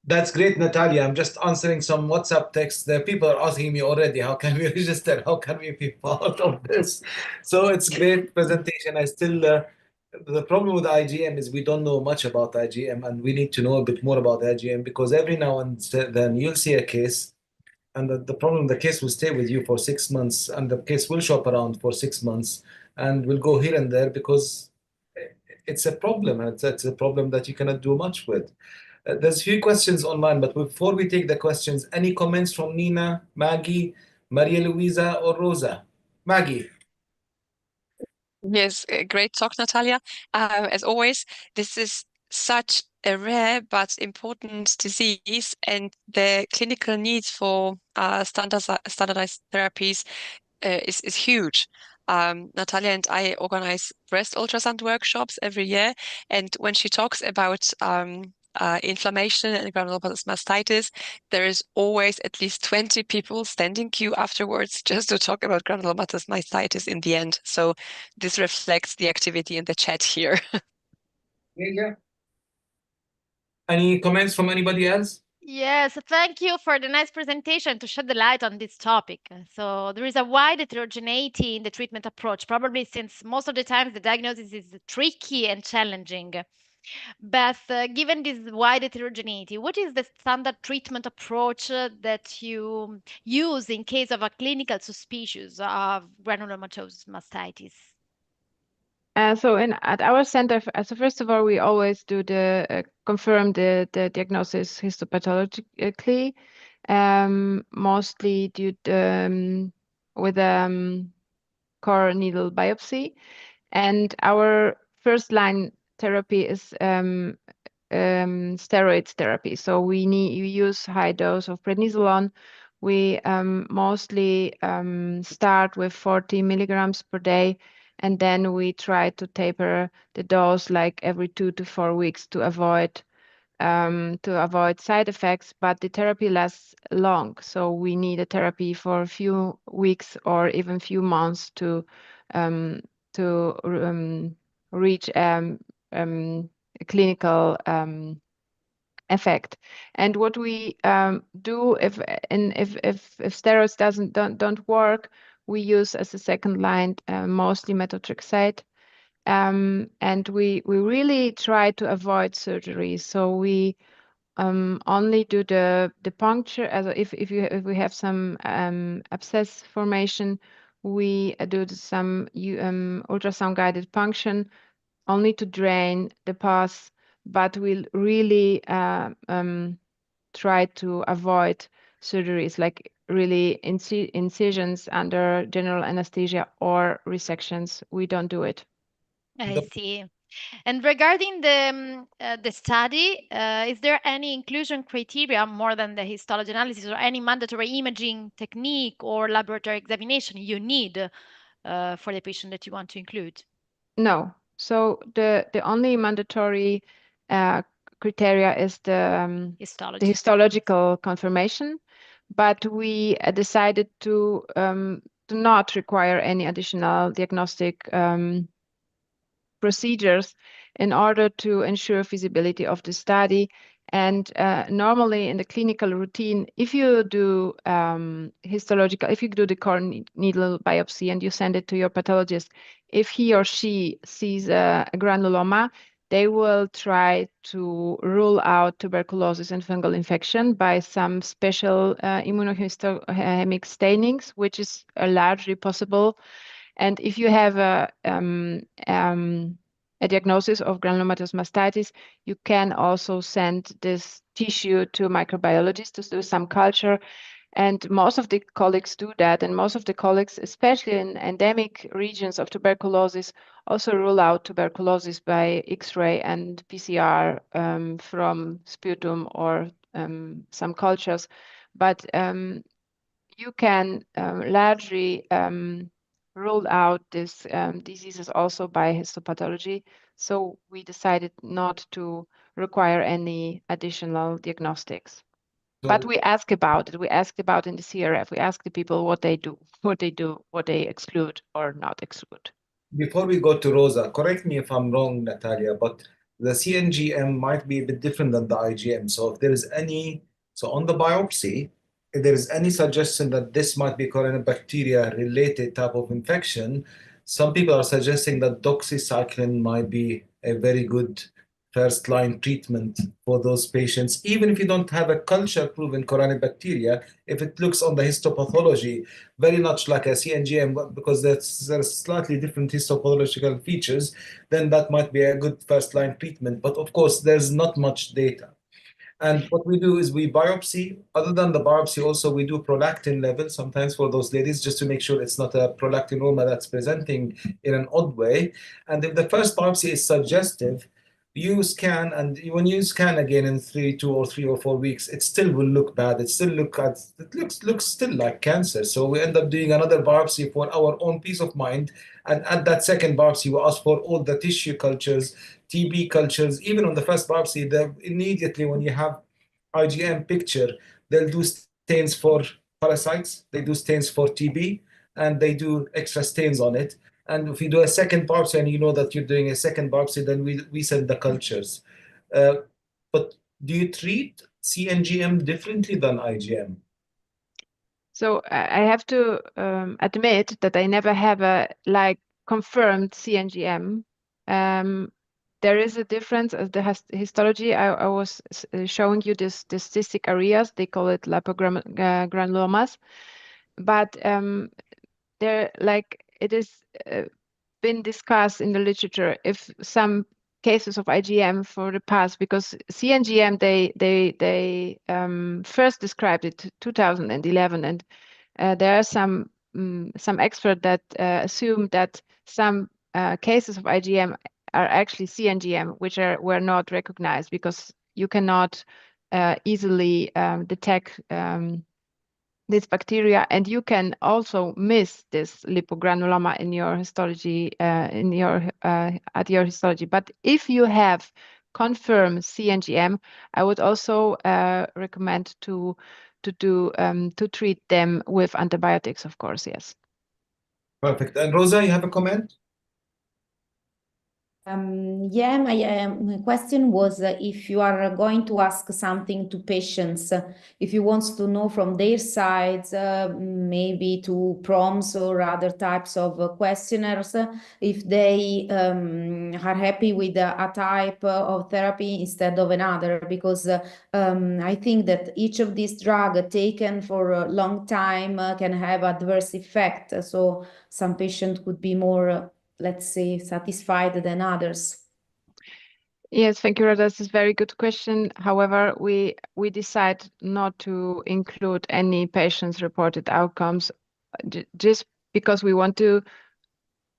That's great, Natalia. I'm just answering some WhatsApp texts. The people are asking me already, how can we register? How can we be part of this? So it's great presentation. I still, the problem with IgM is we don't know much about IgM, and we need to know a bit more about IgM, because every now and then you'll see a case, and the problem, the case will stay with you for 6 months, and the case will shop around for 6 months, and will go here and there because it's a problem, and it's a problem that you cannot do much with. There's a few questions online, but before we take the questions, any comments from Nina, Maggie, Maria Luisa, or Rosa? Maggie. Yes, great talk, Natalia. As always, this is such a rare but important disease, and the clinical need for standardized therapies is huge. Natalia and I organize breast ultrasound workshops every year, and when she talks about inflammation and granulomatous mastitis, there is always at least 20 people standing queue afterwards just to talk about granulomatous mastitis in the end. So this reflects the activity in the chat here. Yeah. Any comments from anybody else? Yes, thank you for the nice presentation to shed the light on this topic. So there is a wide heterogeneity in the treatment approach, probably since most of the time the diagnosis is tricky and challenging. Beth, given this wide heterogeneity, what is the standard treatment approach that you use in case of a clinical suspicion of granulomatous mastitis? So at our center, so first of all, we always do the confirm the diagnosis histopathologically, mostly due to, with core needle biopsy, and our first line therapy is steroids therapy. So we use high dose of prednisolone. We mostly start with 40 milligrams per day, and then we try to taper the dose like every 2 to 4 weeks to avoid side effects. But the therapy lasts long, so we need a therapy for a few weeks or even few months to reach a clinical effect. And what we do if steroids don't work, we use as a second line mostly methotrexate, and we really try to avoid surgery. So we only do the puncture. As if we have some abscess formation, we do some ultrasound guided punction only to drain the pus, but we'll really try to avoid surgeries like really incisions under general anesthesia or resections. We don't do it. I see. And regarding the study, is there any inclusion criteria more than the histology analysis or any mandatory imaging technique or laboratory examination you need for the patient that you want to include? No. So the only mandatory criteria is the histological confirmation, but we decided to not require any additional diagnostic procedures in order to ensure feasibility of the study. And normally in the clinical routine, if you do if you do the core needle biopsy and you send it to your pathologist, if he or she sees a granuloma, they will try to rule out tuberculosis and fungal infection by some special immunohistochemic stainings, which is largely possible. And if you have a diagnosis of granulomatous mastitis, you can also send this tissue to microbiologists to do some culture. And most of the colleagues do that. And most of the colleagues, especially in endemic regions of tuberculosis, also rule out tuberculosis by X-ray and PCR from sputum or some cultures. But you can largely rule out these diseases also by histopathology. So we decided not to require any additional diagnostics. But we ask about it. We asked about in the CRF. We ask the people what they do, what they exclude or not exclude. Before we go to Rosa, correct me if I'm wrong, Natalia, but the CNGM might be a bit different than the IgM. So if there is any, so on the biopsy, if there is any suggestion that this might be corynebacteria-related type of infection, some people are suggesting that doxycycline might be a very good first-line treatment for those patients, even if you don't have a culture-proven corynebacteria. If it looks on the histopathology very much like a CNGM, because there's slightly different histopathological features, then that might be a good first-line treatment. But of course, there's not much data. And what we do is we biopsy. Other than the biopsy, also we do prolactin level sometimes for those ladies, just to make sure it's not a prolactinoma that's presenting in an odd way. And if the first biopsy is suggestive, you scan, and when you scan again in 3 or 4 weeks, it still will look bad. It still looks still like cancer. So we end up doing another biopsy for our own peace of mind. And at that second biopsy, we ask for all the tissue cultures, TB cultures. Even on the first biopsy, immediately when you have IgM picture, they'll do stains for parasites, they do stains for TB, and they do extra stains on it. And if you do a second biopsy and you know that you're doing a second biopsy, then we send the cultures. But do you treat CNGM differently than IgM? So I have to admit that I never have a confirmed CNGM. There is a difference as the histology. I was showing you this cystic areas. They call it lipogranulomas, but they're it is been discussed in the literature if some cases of IgM for the past, because CNGM they first described it 2011, and there are some experts that assume that some cases of IgM are actually CNGM, which were not recognized because you cannot easily detect this bacteria, and you can also miss this lipogranuloma in your histology at your histology. But if you have confirmed CNGM, I would also recommend to treat them with antibiotics, of course. Yes. Perfect. And Rosa, you have a comment? Yeah, my question was if you are going to ask something to patients, if you want to know from their sides, maybe to prompts or other types of questionnaires, if they are happy with a type of therapy instead of another, because I think that each of these drugs taken for a long time can have adverse effect. So some patients could be more let's say, satisfied than others? Yes, thank you, Rosa. This is a very good question. However, we decide not to include any patients' reported outcomes just because we want to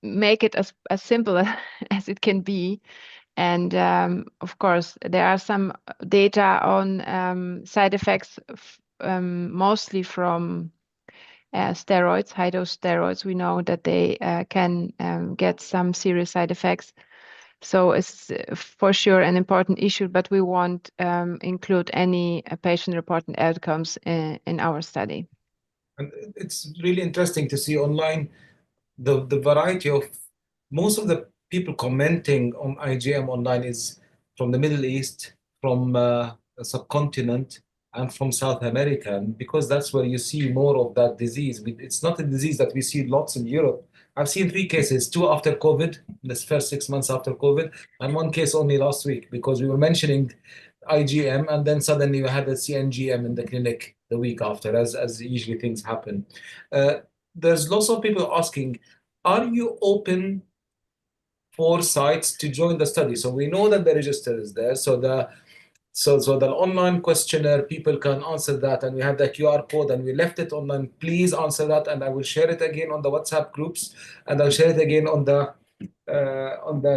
make it as simple as it can be. And of course, there are some data on side effects, mostly from steroids, high-dose steroids. We know that they can get some serious side effects. So it's for sure an important issue, but we won't include any patient-reported outcomes in our study. And it's really interesting to see online the variety of most of the people commenting on IgM online is from the Middle East, from the subcontinent, and from South America. And because that's where you see more of that disease. It's not a disease that we see lots in Europe. I've seen 3 cases, 2 after COVID, this first 6 months after COVID, and 1 case only last week, because we were mentioning IgM, and then suddenly we had a CNGM in the clinic the week after, as usually things happen. There's lots of people asking, are you open for sites to join the study? So we know that the register is there. So the online questionnaire, people can answer that, and we have the QR code, and we left it online. Please answer that, and I will share it again on the WhatsApp groups, and I'll share it again on the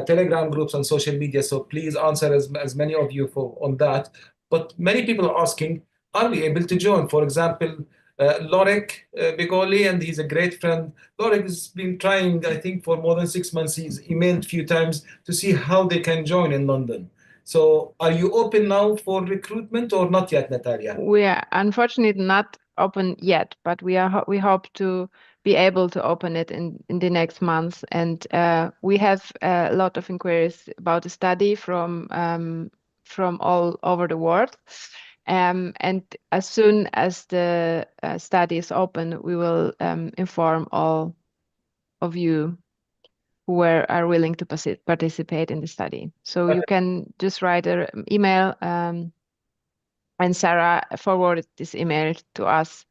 Telegram groups and social media. So please answer as many of you on that. But many people are asking, are we able to join? For example, Lorek Bigoli, and he's a great friend. Lorek has been trying, I think, for more than 6 months. He's emailed a few times to see how they can join in London. So are you open now for recruitment or not yet, Natalia? We are unfortunately not open yet, but we hope to be able to open it in the next months. And we have a lot of inquiries about the study from all over the world. And as soon as the study is open, we will inform all of you who are willing to participate in the study. So you can just write an email, and Sarah forwarded this email to us.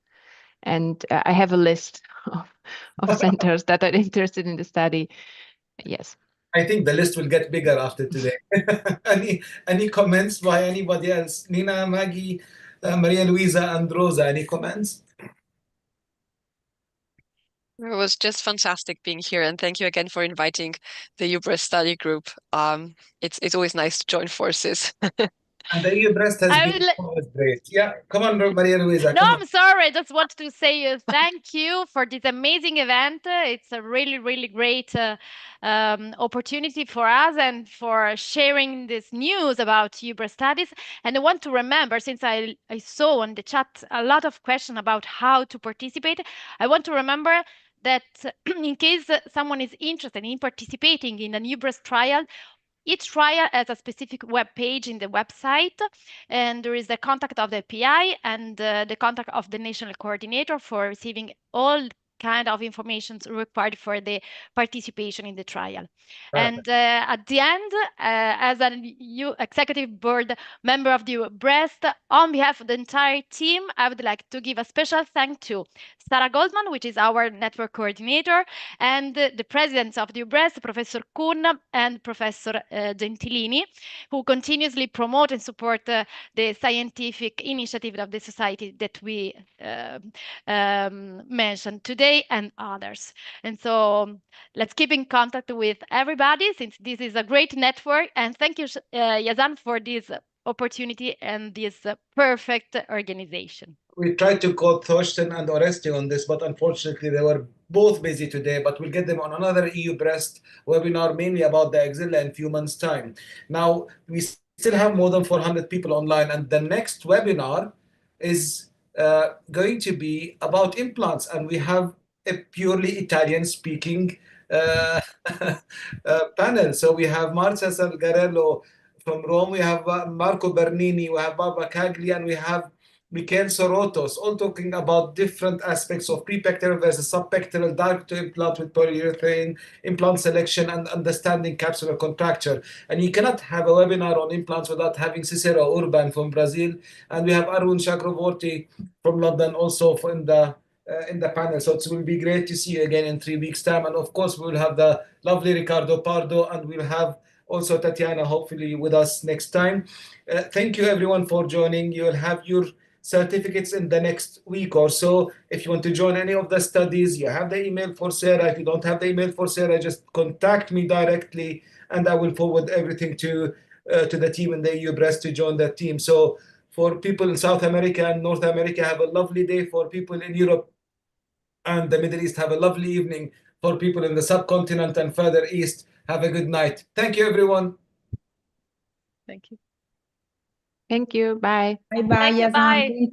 And I have a list of centers that are interested in the study. Yes. I think the list will get bigger after today. Any comments by anybody else? Nina, Maggie, Maria Luisa, and Rosa, any comments? It was just fantastic being here, and thank you again for inviting the EUBREAST study group. It's always nice to join forces. And the EUBREAST has been always great. Yeah, come on, Maria Luisa. No, I'm sorry. I just wanted to say thank you for this amazing event. It's a really, really great opportunity for us and for sharing this news about EUBREAST studies. And I want to remember, since I saw on the chat a lot of questions about how to participate, I want to remember that in case someone is interested in participating in an EUBREAST trial, each trial has a specific web page in the website, and there is the contact of the PI and the contact of the national coordinator for receiving all kind of information required for the participation in the trial. Perfect. And at the end, as an executive board member of the EUBREAST, on behalf of the entire team, I would like to give a special thank to Sarah Goldman, which is our network coordinator, and the presidents of the EUBREAST, Professor Kuhn and Professor Gentilini, who continuously promote and support the scientific initiative of the society that we mentioned today and others. And so let's keep in contact with everybody, since this is a great network. And thank you, Yazan, for this opportunity and this perfect organization. We tried to call Thorsten and Oreste on this, but unfortunately they were both busy today, but we'll get them on another EUBREAST webinar, mainly about the axilla in a few months' time. Now, we still have more than 400 people online, and the next webinar is going to be about implants, and we have a purely Italian-speaking panel. So we have Marcia Salgarello from Rome, we have Marco Bernini, we have Barbara Cagli, and we have Michael Sorotos, all talking about different aspects of prepectoral versus subpectoral, direct to implant with polyurethane, implant selection, and understanding capsular contracture. And you cannot have a webinar on implants without having Cicero Urban from Brazil. And we have Arun Chakravorty from London also in the panel. So it will be great to see you again in 3 weeks' time. And of course, we will have the lovely Ricardo Pardo, and we'll have also Tatiana, hopefully, with us next time. Thank you, everyone, for joining. You will have your certificates in the next week or so. If you want to join any of the studies, you have the email for Sarah. If you don't have the email for Sarah, just contact me directly, and I will forward everything to the team in the EUBREAST to join that team. So for people in South America and North America, have a lovely day. For people in Europe and the Middle East, have a lovely evening. For people in the subcontinent and further east, have a good night. Thank you, everyone. Thank you. Thank you. Bye. Bye bye, Thank you, Yazan. bye.